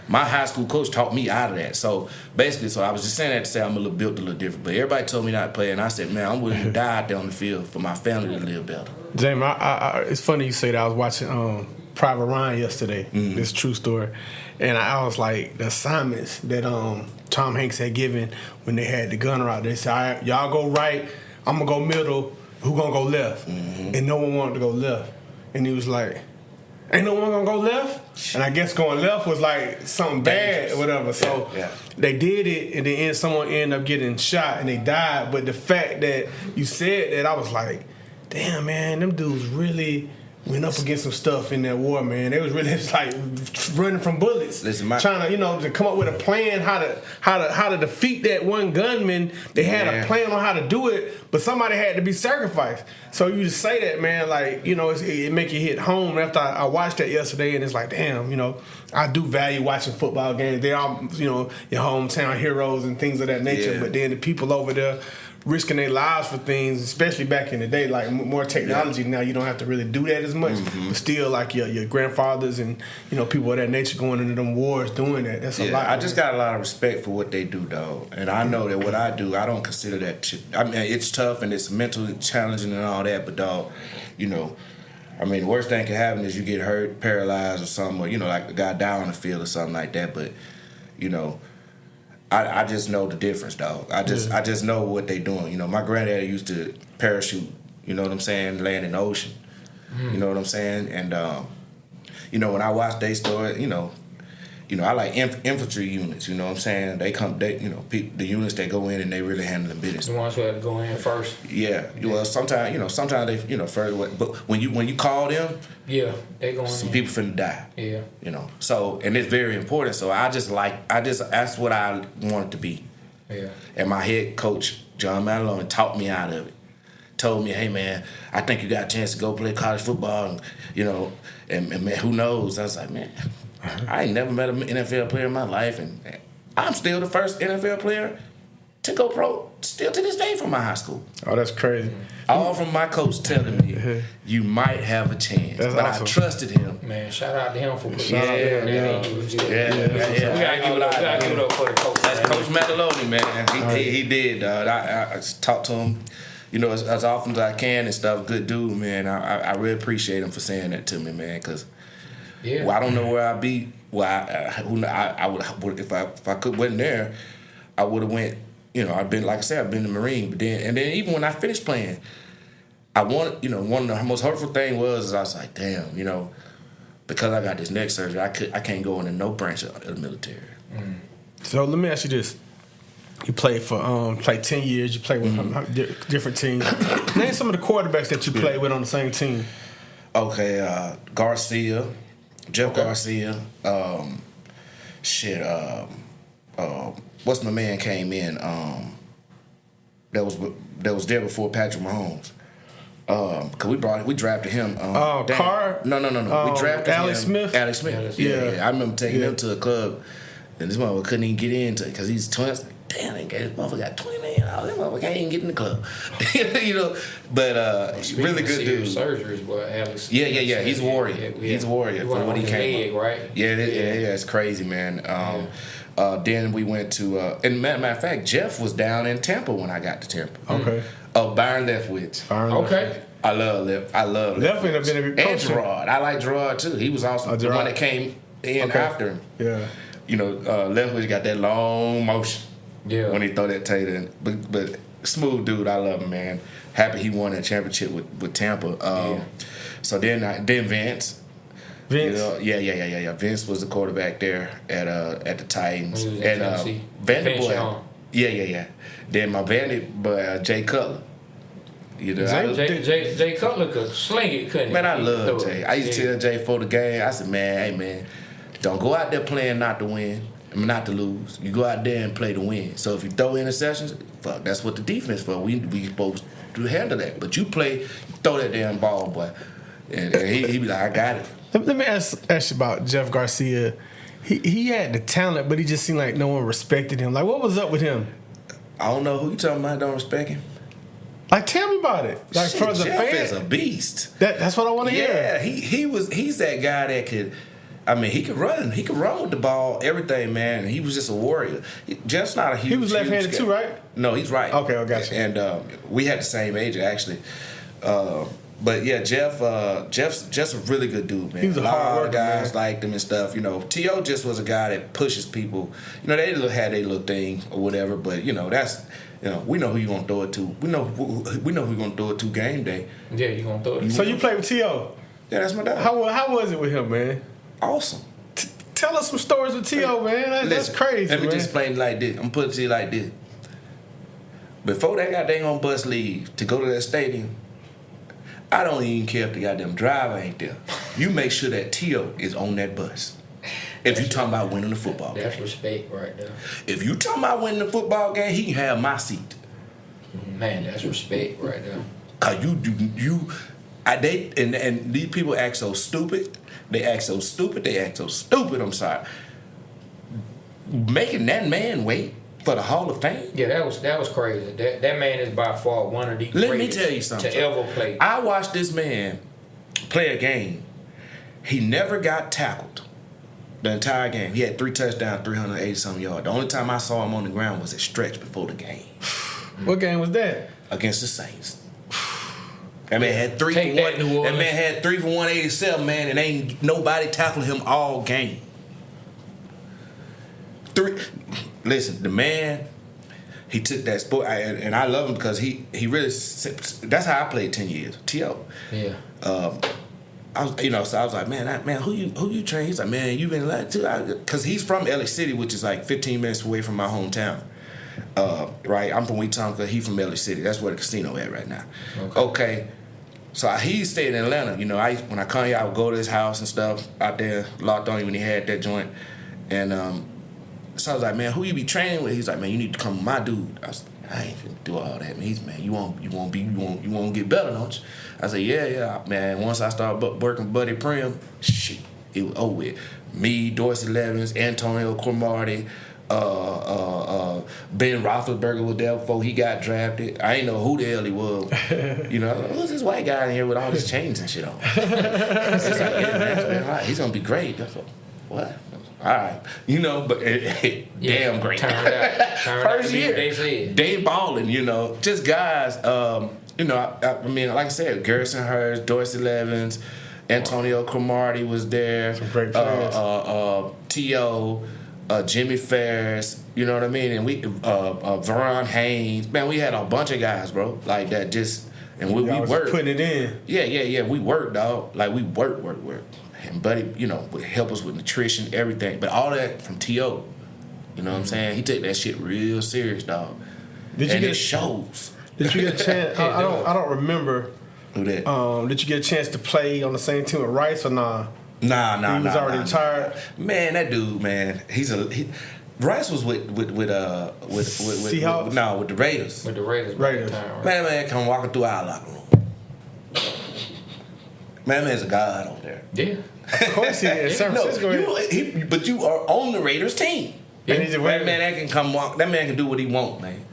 my high school coach taught me out of that. So basically, I was just saying that to say I'm built a little different. But everybody told me not to play, and I said, man, I'm willing to die out there on the field for my family to live better. Jamie, it's funny you say that. I was watching Private Ryan yesterday. This true story. And I was like, the assignments that Tom Hanks had given when they had the gunner out, they said, all right, y'all go right, I'm going to go middle, who going to go left? And no one wanted to go left. And he was like, ain't no one going to go left? And I guess going left was like something bad or whatever. So they did it, and then someone ended up getting shot, and they died. But the fact that you said that, I was like, damn, man, them dudes really went up against some stuff in that war, man. They was really just like running from bullets, trying to, to come up with a plan how to defeat that one gunman. They had a plan on how to do it, but somebody had to be sacrificed. So you just say that, man, like, it make you hit home. After I watched that yesterday, and it's like, damn, I do value watching football games. They are, your hometown heroes and things of that nature. But then the people over there risking their lives for things, especially back in the day, like more technology now, you don't have to really do that as much. But still, like your grandfathers and people of that nature going into them wars doing that. That's a lot. I just got a lot of respect for what they do, though, and I know that what I do, I don't consider that shit. I mean, it's tough and it's mentally challenging and all that, but dog, I mean, the worst thing can happen is you get hurt, paralyzed, or something, or like a guy die on the field or something like that. But I just know the difference, dog. I just know what they doing. My granddad used to parachute, you know what I'm saying, land in the ocean. You know what I'm saying? And when I watch their story, I like infantry units, you know what I'm saying? The units that go in and they really handle the business. The ones who have to go in first. Yeah. Well, sometimes they, further away. But when you call them, they go in. Some people finna die. Yeah. So, and it's very important. So that's what I wanted to be. Yeah. And my head coach, John Manalone, taught me out of it. Told me, hey man, I think you got a chance to go play college football, and man, who knows? I was like, man, I ain't never met an NFL player in my life, and I'm still the first NFL player to go pro, still to this day from my high school. Oh, that's crazy. All from my coach telling me, you might have a chance. That's but awesome. I trusted him. Man, shout out to him for putting Yeah. We gotta give it up for the coach. That's Coach Mataloni, man. He did. I talked to him, as often as I can and stuff. Good dude, man. I really appreciate him for saying that to me, man, because I don't know where I'd be. Well, I would if I wasn't there, I would have went. I've been, like I said, I've been a Marine. But then even when I finished playing, I wanted, one of the most hurtful thing was I was like, damn, because I got this neck surgery, I can't go into no branch of the military. So let me ask you this: you played for played 10 years. You played with different teams. Name some of the quarterbacks that you played with on the same team. Okay, Garcia, Jeff Garcia. What's my man came in? That was there before Patrick Mahomes. Cause we drafted him. Carr? No. We drafted Alex him. Smith? Alex Smith. Yeah. I remember taking him to a club And this motherfucker couldn't even get into it because he's twins. Damn, this motherfucker got $20 million. This motherfucker can't even get in the club. You know, but really good dude. Surgeries, boy, Alex. Yeah. He's a warrior. He's a warrior for what he came up. Right? Yeah, it's crazy, man. Then we went to, and matter of fact, Jeff was down in Tampa when I got to Tampa. Okay. Byron Leftwich. Okay. I love Left. Definitely have been a good coach. And Gerard. I like Gerard too. He was also the one that came in after him. Yeah. You know, Leftwich got that long motion. Yeah. When he throw that Tater in. But smooth dude, I love him, man. Happy he won that championship with Tampa. So then Vince. You know, yeah. Vince was the quarterback there at the Titans. And Vanderbilt. Yeah. Then my Vanderbilt, Jay Cutler. You know, Jay Cutler could sling it, couldn't he? Man, I love Jay. I used to tell Jay for the game, I said, man, hey man, don't go out there playing not to win. Not to lose. You go out there and play to win. So if you throw interceptions, fuck, that's what the defense for. We supposed to handle that. But you throw that damn ball, boy. And he be like, I got it. Let me ask you about Jeff Garcia. He had the talent, but he just seemed like no one respected him. Like, what was up with him? I don't know who you talking about. Don't respect him. Like, tell me about it. Like, Shit, for the Jeff fan, is a beast. That's what I want to hear. Yeah, he's that guy that could. I mean, he could run. He could run with the ball, everything, man. He was just a warrior. Jeff's not a huge. He was left-handed guy. too, right? No, he's right. Okay, I got you. And we had the same age actually. But yeah, Jeff's a really good dude, man. He was a hard worker, guys man. liked him and stuff. You know, T.O. just was a guy that pushes people. You know, they had their little thing or whatever. But you know, we know who you gonna throw it to. We know who you gonna throw it to game day. Yeah, you gonna throw it. So you played with T.O.? Yeah, that's my dad. How was it with him, man? Awesome. Tell us some stories with T.O., man. That's crazy, Let me man. just explain it like this. I'm gonna put it to you like this. Before that goddamn bus leave to go to that stadium, I don't even care if the goddamn driver ain't there. You make sure that T.O. is on that bus. If you talking about winning the football game. That's respect right there. If you talking about winning the football game, he can have my seat. Man, that's respect right there. Cause and these people act so stupid. They act so stupid. I'm sorry. Making that man wait for the Hall of Fame. Yeah, that was crazy. That man is by far one of the Let me greatest tell you something. to ever play. I watched this man play a game. He never got tackled the entire game. He had 3 touchdowns, 380-something yards. The only time I saw him on the ground was at stretch before the game. What game was that? Against the Saints. That man had 3 Take for that, one. New Orleans. That man had 3 for 187, man, and ain't nobody tackled him all game. Listen, the man, he took that sport, and I love him because he really. That's how I played 10 years. T.O. Yeah. I was like, man, who you train? He's like, man, you been like too, because he's from LA City, which is like 15 minutes away from my hometown. Right, I'm from Wetumpka. He from LA City. That's where the casino at right now. Okay. So he stayed in Atlanta. You know, when I come here, I would go to his house and stuff out there, locked on him when he had that joint. And so I was like, man, who you be training with? He's like, man, you need to come with my dude. I was like, I ain't finna do all that, man. You want to get better, don't you? I said, yeah, man. Once I started working Buddy Prim, shit, it was over with. Me, Dorsey Levens, Antonio Cromartie, Ben Roethlisberger was there before he got drafted. I ain't know who the hell he was. You know, who's this white guy in here with all these chains and shit on? It's like, yeah, man, he's gonna be great. That's what? All right, you know, but damn great. Turned out First to be year, what they said. they balling. You know, just guys. You know, I mean, like I said, Garrison Hurst, Dorsey Levens, Antonio Cromartie was there. Some great players. T.O., Jimmy Ferris, you know what I mean? And we, Veron Haynes. Man, we had a bunch of guys, bro, like that just, and we worked. Putting it in. Yeah. We worked, dog. Like, we work. And Buddy, you know, would help us with nutrition, everything. But all that from T.O., you know what I'm saying? He took that shit real serious, dog. It shows. Did you get a chance? I don't remember. Who that? Did you get a chance to play on the same team with Rice or nah? Nah. He was already retired. Man, that dude, man, Rice was with Seahawks? With the Raiders. With the Raiders. Raiders. Man, come walking through our locker room. Man's a god over there. Yeah. Of course he is. San Francisco. But you are on the Raiders team. And he just that man can come walk. That man can do what he want, man.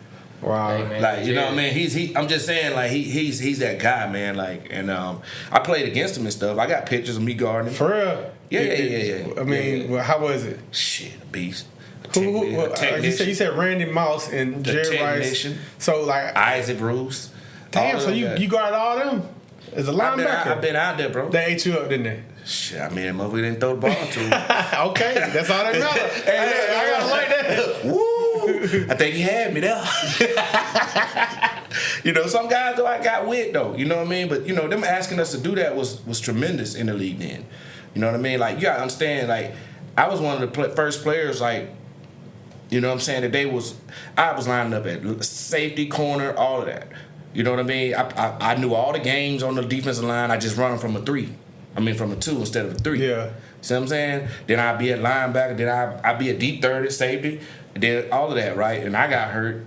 Wow. Hey, man. Like, you know what I mean? I'm just saying, like, he's that guy, man. Like, and I played against him and stuff. I got pictures of me guarding him. For real? Yeah. I mean, well, how was it? Shit, a beast. You said Randy Moss and Jerry Rice. So like Isaac Bruce. Damn, so you guarded all them as a linebacker. I've been out there, bro. They ate you up, didn't they? Shit, I mean, that motherfucker didn't throw the ball to him. Okay, that's all that matters. Hey, I gotta like that. Woo! I think he had me there. You know, some guys though I got with though. You know what I mean? But you know, them asking us to do that was tremendous in the league then. You know what I mean? Like you gotta understand, like I was one of the first players, like, you know what I'm saying, that I was lining up at safety, corner, all of that. You know what I mean? I knew all the games on the defensive line. I just run them from a 3. I mean, from a 2 instead of a 3. Yeah. See what I'm saying? Then I'd be at linebacker. Then I'd be a deep third at safety. And then all of that, right? And I got hurt.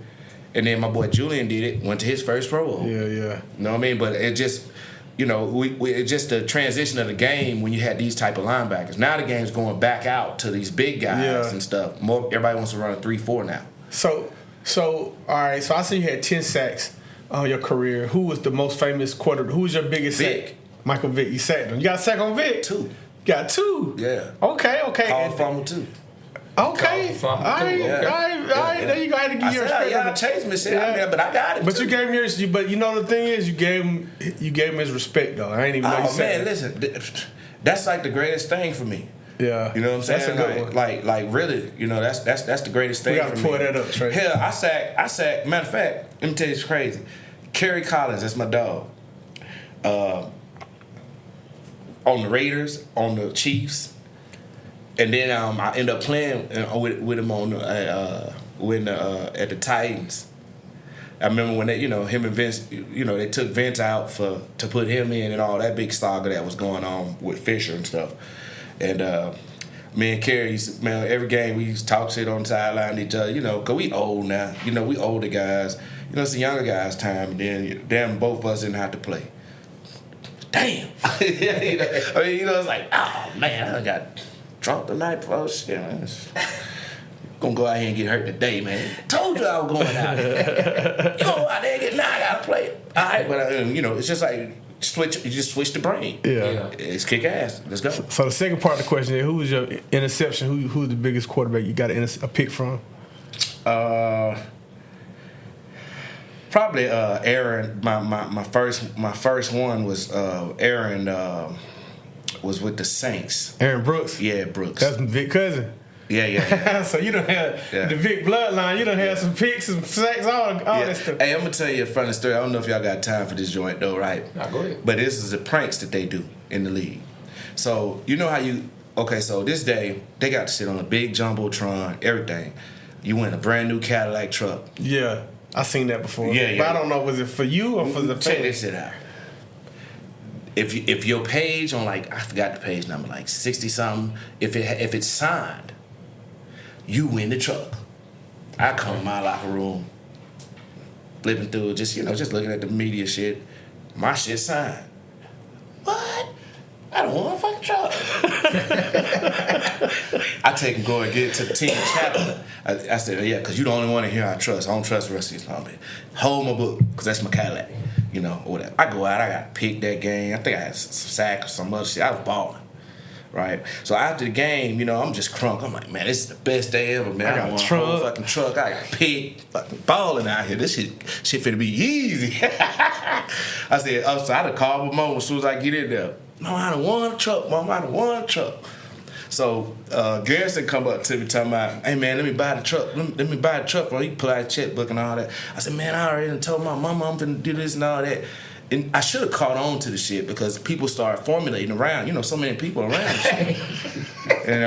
And then my boy Julian did it. Went to his first Pro Bowl. Yeah. You know what I mean? But it just, you know, it's just the transition of the game when you had these type of linebackers. Now the game's going back out to these big guys and stuff. Everybody wants to run a 3-4 now. So all right. So I see you had 10 sacks on your career. Who was the most famous quarterback? Who was your biggest Vic. sack? Michael Vick. You sacked him. You got a sack on Vick? 2. Got 2? Yeah. Okay. Call fumble 2. Okay. All right. There you go. I had to give you respect. I chase me, shit. I mean, but I got it. But you gave him but you know the thing is, you gave him his respect though. I ain't even know you said. Oh man, listen, that's like the greatest thing for me. Yeah. You know what I'm saying? That's a good one. Like really, you know, that's the greatest thing. We gotta pull that up, Trey. Hell, I sack. Matter of fact, let me tell you, it's crazy. Kerry Collins, that's my dog. On the Raiders, on the Chiefs, and then I end up playing with him on at the Titans. I remember when him and Vince, they took Vince out to put him in and all that big saga that was going on with Fisher and stuff. And me and Kerry, every game we used to talk shit on the sideline to each other, because we old now. We older guys. It's the younger guys' time, and then damn, both of us didn't have to play. Damn. It's like, oh man, I got drunk the night before. Shit, man. Gonna go out here and get hurt today, man. Told you I was going out there. You go out there and get, now I gotta play. All right, but it's just like you just switch the brain. Yeah. It's kick ass. Let's go. So the second part of the question is, who was your interception? Who's the biggest quarterback you got a pick from? Probably Aaron. My first one was Aaron. Was with the Saints. Aaron Brooks. Yeah, Brooks. That's Vic cousin. Yeah. So you done had the Vic bloodline. You done had some picks, some sacks, all that stuff. Hey, I'm gonna tell you a funny story. I don't know if y'all got time for this joint though, right? Nah, go ahead. But this is the pranks that they do in the league. So you know how so this day they got to sit on a big jumbotron, everything. You win a brand new Cadillac truck. Yeah. I seen that before. Yeah. But I don't know, was it for you or for the Check fans? this shit out. If your page on I forgot the page number, 60 something, if it's signed, you win the truck. I come in my locker room, flipping through it, just looking at the media shit. My shit signed. What? I don't want a fucking truck. I take and go and get it to the team chapter. I said, yeah, because you the only one in here I trust. I don't trust the rest of these people. Hold my book, because that's my Cadillac, or whatever. I go out, I got to pick that game. I think I had some sack or some other shit. I was balling, right? So after the game, I'm just crunk. I'm like, man, this is the best day ever, man. I got a whole fucking truck. I got pick, fucking balling out here. This shit finna be easy. I said, so I done called my mom as soon as I get in there. Mom, I done won a truck, Mom. I done won a truck. So Garrison come up to me talking about, hey man, let me buy the truck. Let me buy the truck, bro. He pull out a checkbook and all that. I said, man, I already told my mama I'm finna do this and all that. And I should have caught on to the shit because people started formulating around, so many people around and shit. And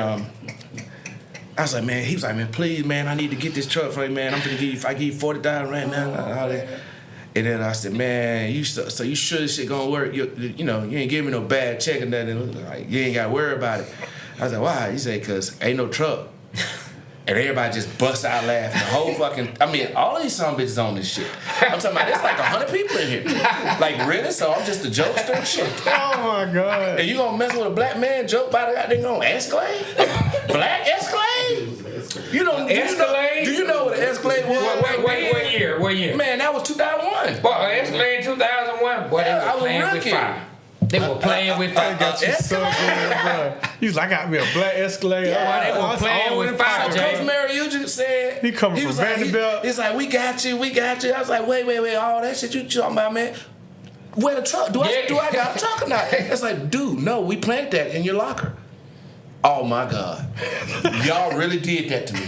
I was like, man, he was like, man, please, man, I need to get this truck for you, man. I'm finna give you 40,000 right now. All that. And then I said, man, so you sure this shit gonna work? You ain't give me no bad check or nothing. Like, you ain't gotta worry about it. I was like, why? He said, cause ain't no truck. And everybody just bust out laughing. The whole all of these son of bitches on this shit. I'm talking about, there's like 100 people in here. Like, really? So I'm just a jokester and shit. Oh my God. And you gonna mess with a black man joke by the goddamn Escalade? Black Escalade? You don't Escalade? Do you know what an Escalade was? What year? Man, that was 2001. Boy, Escalade 2001. Boy, they I were was playing with rookie. fire. They were playing with fire. Got you so good, bro. You was like, I got me a black Escalade. Yeah, they were playing with fire, So Jay. Coach Mariucci said He coming from was like, Vanderbilt. He's like, we got you. I was like, wait, all that shit you talking about, man. Where the truck? Do I got a truck or not? It's like, dude, no, we planted that in your locker. Oh my God, y'all really did that to me.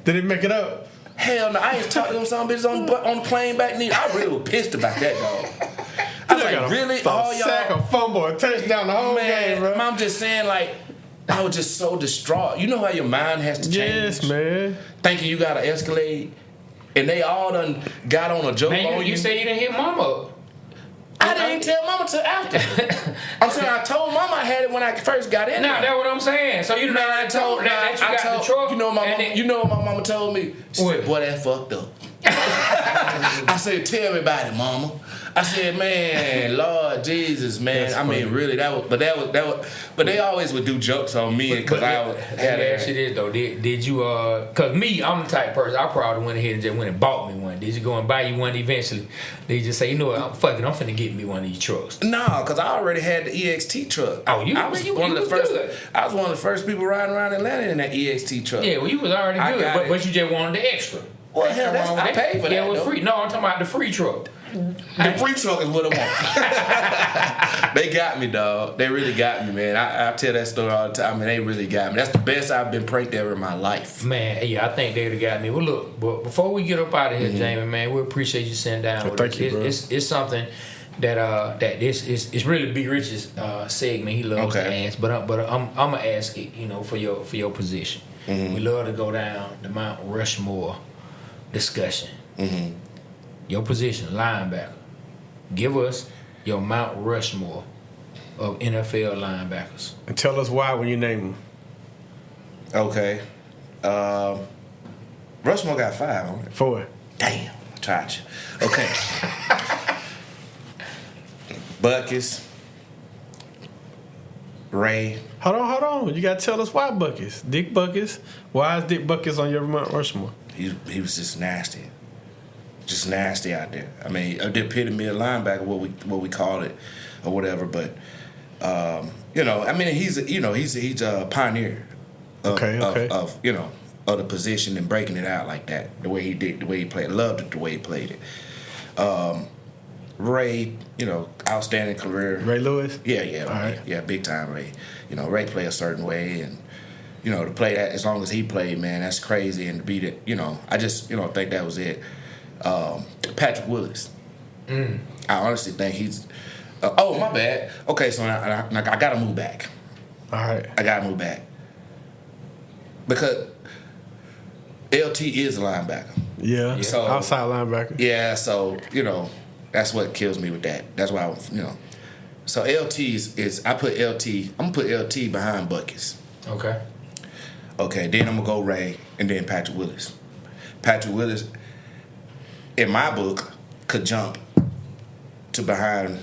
Did he make it up? Hell no, I ain't talking to them some bitches on the plane back then. I really was pissed about that, dog. I was like, really? All sack, y'all? a fumble, a touchdown, the whole game, bro. I'm just saying, like, I was just so distraught. You know how your mind has to change? Yes, man. Thinking you got an Escalade, and they all done got on a joke Man, on you say you didn't hit mama up. I didn't tell Mama till after. I'm saying I told Mama I had it when I first got in. Now, that's what I'm saying. So you know I told that you got the truck. You know what my mama told me? She said, boy, that fucked up. I said, tell me about it, Mama. I said, man, Lord Jesus, man. That's I mean, funny. really, but they always would do jokes on me because I had to ask you this though. Did you cause me, I'm the type of person I probably went ahead and just went and bought me one. Did you go and buy you one eventually? Did you just say, you know what, I'm finna get me one of these trucks? No, because I already had the EXT truck. Oh, I was one of the first people riding around Atlanta in that EXT truck. Yeah, well you was already I good, got but you just wanted the extra. Well, hell, I paid for that. Yeah, it was though. free. No, I'm talking about the free truck. The free truck is what I want. They got me, dog. They really got me, man. I tell that story all the time, and they really got me. That's the best I've been pranked ever in my life. Man, yeah, I think they'd have got me. Well, look, but before we get up out of here, Jamie, man, we appreciate you sitting down with thank us. you, bro. It's something that this is it's really B Rich's segment. He loves to ask, but I'm gonna ask it, you know, for your position. We love to go down the Mount Rushmore discussion. Your position, linebacker. Give us your Mount Rushmore of NFL linebackers. And tell us why when you name them. Okay. Rushmore got 5 on it. 4. Damn, I tried you. Okay. Buckets. Ray. Hold on. You gotta tell us why Buckets. Dick Buckets. Why is Dick Buckets on your Mount Rushmore? He was just nasty. Just nasty out there. I mean, the epitome of linebacker, what we call it, or whatever. But you know, I mean, he's a pioneer. Of the position and breaking it out like that. The way he did, the way he played, loved it. The way he played it. Ray, you know, outstanding career. Ray Lewis? Yeah, Right. Yeah, big time Ray. You know, Ray played a certain way, and you know, to play that as long as he played, man, that's crazy. And to beat it, you know, I just think that was it. Patrick Willis. I honestly think he's. Oh, my bad. Okay, so now I gotta move back. All right. I gotta move back because LT is a linebacker. Yeah. So- outside linebacker. Yeah, so you know that's what kills me with that. That's why So LT is I put LT. I'm gonna put LT behind Buckets. Okay, then I'm gonna go Ray and then Patrick Willis. Patrick Willis, in my book, could jump to behind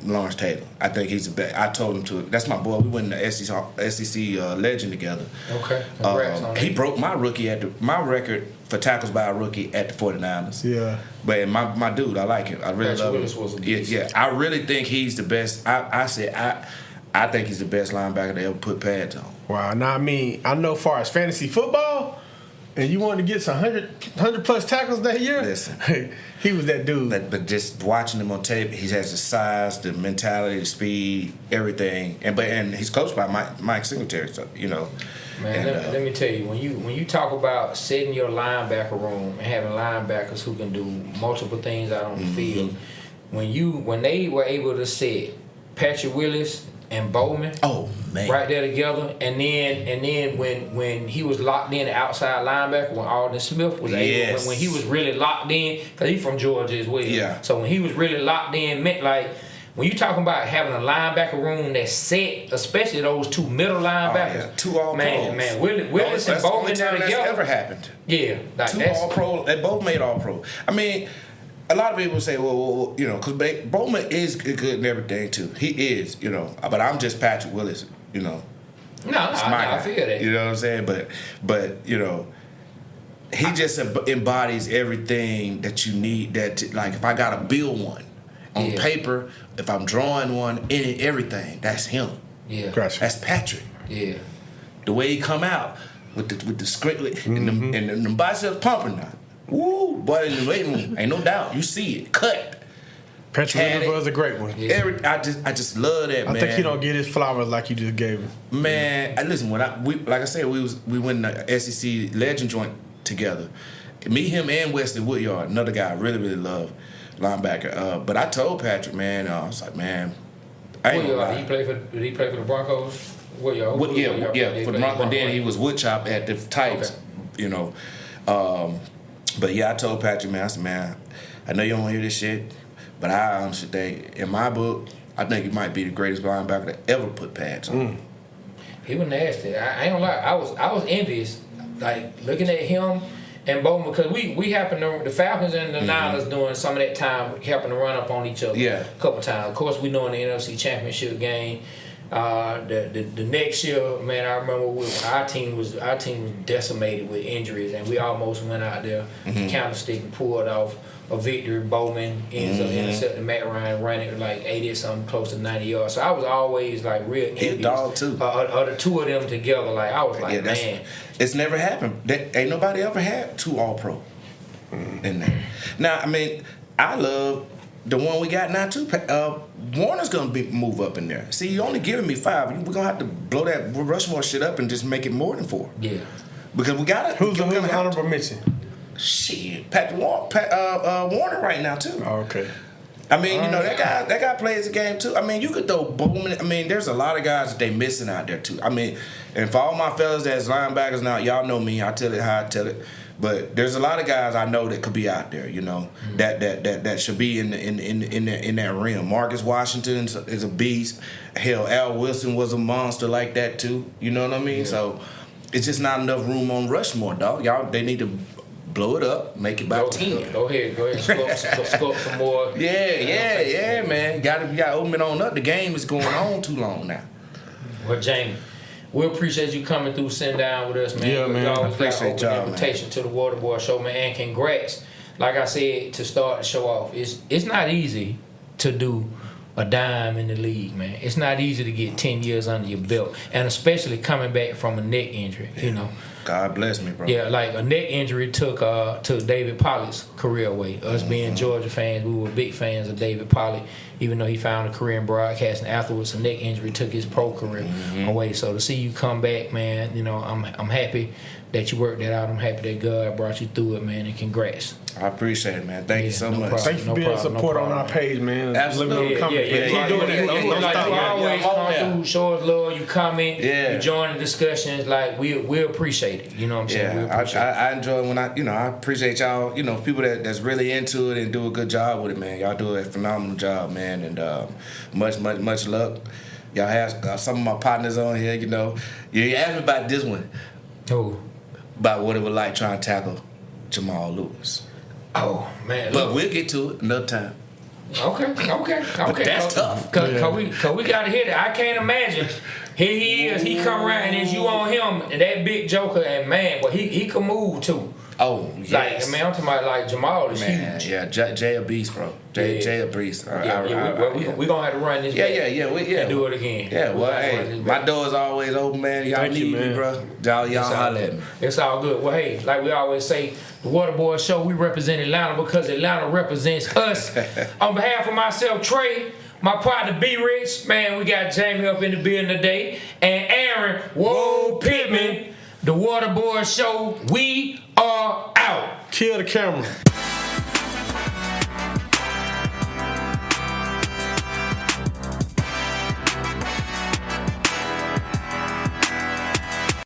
Lawrence Taylor. I think he's the best. I told him to. That's my boy. We went in the SEC Legend together. Okay. Congrats on He that. broke my record for tackles by a rookie at the 49ers. Yeah. But my dude, I like him. I really Patrick love Willis him. was a beast. Yeah, I really think he's the best. I think he's the best linebacker to ever put pads on. Wow. Now, I mean, I know far as fantasy football, and you wanted to get some 100 plus tackles that year, Listen. he was that dude. But just watching him on tape, he has the size, the mentality, the speed, everything. And he's coached by Mike Singletary, so, you know. Man, let me tell you, when you talk about setting your linebacker room and having linebackers who can do multiple things out on the field, when they were able to set Patrick Willis and Bowman Oh man! right there together, and then when he was locked in the outside linebacker, when Alden Smith was able, Yes. when he was really locked in, because he's from Georgia as well. Yeah. So when he was really locked in, meant like. When you talking about having a linebacker room that's set, especially those two middle linebackers, yeah. 2 all pros. man, Willis and That's the only Bowman there time that's together. ever happened. Yeah, like 2 that's all pro. They both made all pro. I mean, a lot of people say, well you know, because Bowman is good and everything too. He is, you know. But I'm just Patrick Willis, you know. I feel that. You know what I'm saying? But you know, he just embodies everything that you need. That like, if I gotta build one on paper, if I'm drawing one, everything, that's him. Yeah, Gotcha. That's Patrick. Yeah, the way he come out with the script and the biceps pumping now. Woo, boy, in the weight room, ain't no doubt. You see it, cut. Patrick Winborn was a great one. Yeah. I just love that, man. I think he don't get his flowers like you just gave him. Man, listen, like I said, we went in the SEC Legend joint together. Me, him, and Wesley Woodyard, another guy I really, really love, linebacker. But I told Patrick, man, I was like, man, I ain't gonna lie. Did he play for the Broncos? Woodyard? Yeah, for the Broncos. And then he was woodchop at the Titans, you know. But yeah, I told Patrick, man, I said, man, I know you don't want to hear this shit, but I honestly think, in my book, I think he might be the greatest linebacker to ever put pads on. He was nasty. I ain't gonna lie. I was envious, like looking at him and Bowman, because we happened to, the Falcons and the Niners during some of that time happened to run up on each other a couple times. Of course, we know in the NFC Championship game. The next year, man, I remember our team was decimated with injuries, and we almost went out there, counterstick and pulled off a victory. Bowman ends up intercepting Matt Ryan, running like 80 something, close to 90 yards. So I was always like real envious. Dog too. The two of them together, like I was like, man, it's never happened. Ain't nobody ever had two All-Pro in there. Now, I mean, I love the one we got now too. Warner's gonna move up in there. See, you only giving me 5. We're gonna have to blow that Rushmore shit up and just make it more than 4. Yeah. Because we got it. Who's the honorable mention? Shit, Warner right now too. Oh, okay. I mean, you know, that guy plays the game too. I mean, you could throw Bowman. I mean, there's a lot of guys that they missing out there too. I mean, and for all my fellas that's linebackers now, y'all know me. I tell it how I tell it. But there's a lot of guys I know that could be out there, you know, that should be in that rim. Marcus Washington is a beast. Hell, Al Wilson was a monster like that too. You know what I mean? Yeah. So it's just not enough room on Rushmore, dog. Y'all, they need to blow it up, make it about 10. Go ahead, sculpt some more. Yeah, man. You got to open it on up. The game is going on too long now. Well, Jamie, we appreciate you coming through, sitting down with us, man. Yeah, man. I appreciate y'all, invitation to the Waterboyz Show, man. And congrats. Like I said, to start the show off, it's not easy to do a dime in the league, man. It's not easy to get 10 years under your belt, and especially coming back from a neck injury, you know. God bless me, bro. Yeah, like a neck injury took David Pollock's career away. Us being Georgia fans, we were big fans of David Pollock, even though he found a career in broadcasting afterwards. A neck injury took his pro career away. So to see you come back, man, you know, I'm happy that you worked that out. I'm happy that God brought you through it, man, and congrats. I appreciate it, man. Thank you so much. Thank you for being a support on our page, man. Absolutely. Keep doing it. Don't stop, you man. always come through, show us love, you comment, you join the discussions. Like, we appreciate it. You know what I'm saying? I enjoy when I appreciate y'all, you know, people that's really into it and do a good job with it, man. Y'all do a phenomenal job, man, and much luck. Y'all have some of my partners on here, you know. You asked me about this one. Who? About what it was like trying to tackle Jamal Lewis. Oh, man. But we'll get to it another time. Okay. But that's tough. Cause we gotta hit it. I can't imagine. Here he is. He come around and it's you on him and that big joker, and man, but he can move too. Oh, yes. Like, man, I'm talking about like Jamal is huge. Yeah, Jay a beast, bro. Jay a beast. We gonna have to run this. And do it again. Yeah, well, hey, my door is always open, man. Y'all need me, bro. Y'all holler at me. It's all good. Well, hey, like we always say, the Waterboyz Show, we represent Atlanta because Atlanta represents us. On behalf of myself, Trey, my partner B Rich, man, we got Jamie up in the building today, and Aaron Pittman, the Waterboyz Show. We are out. Kill the camera.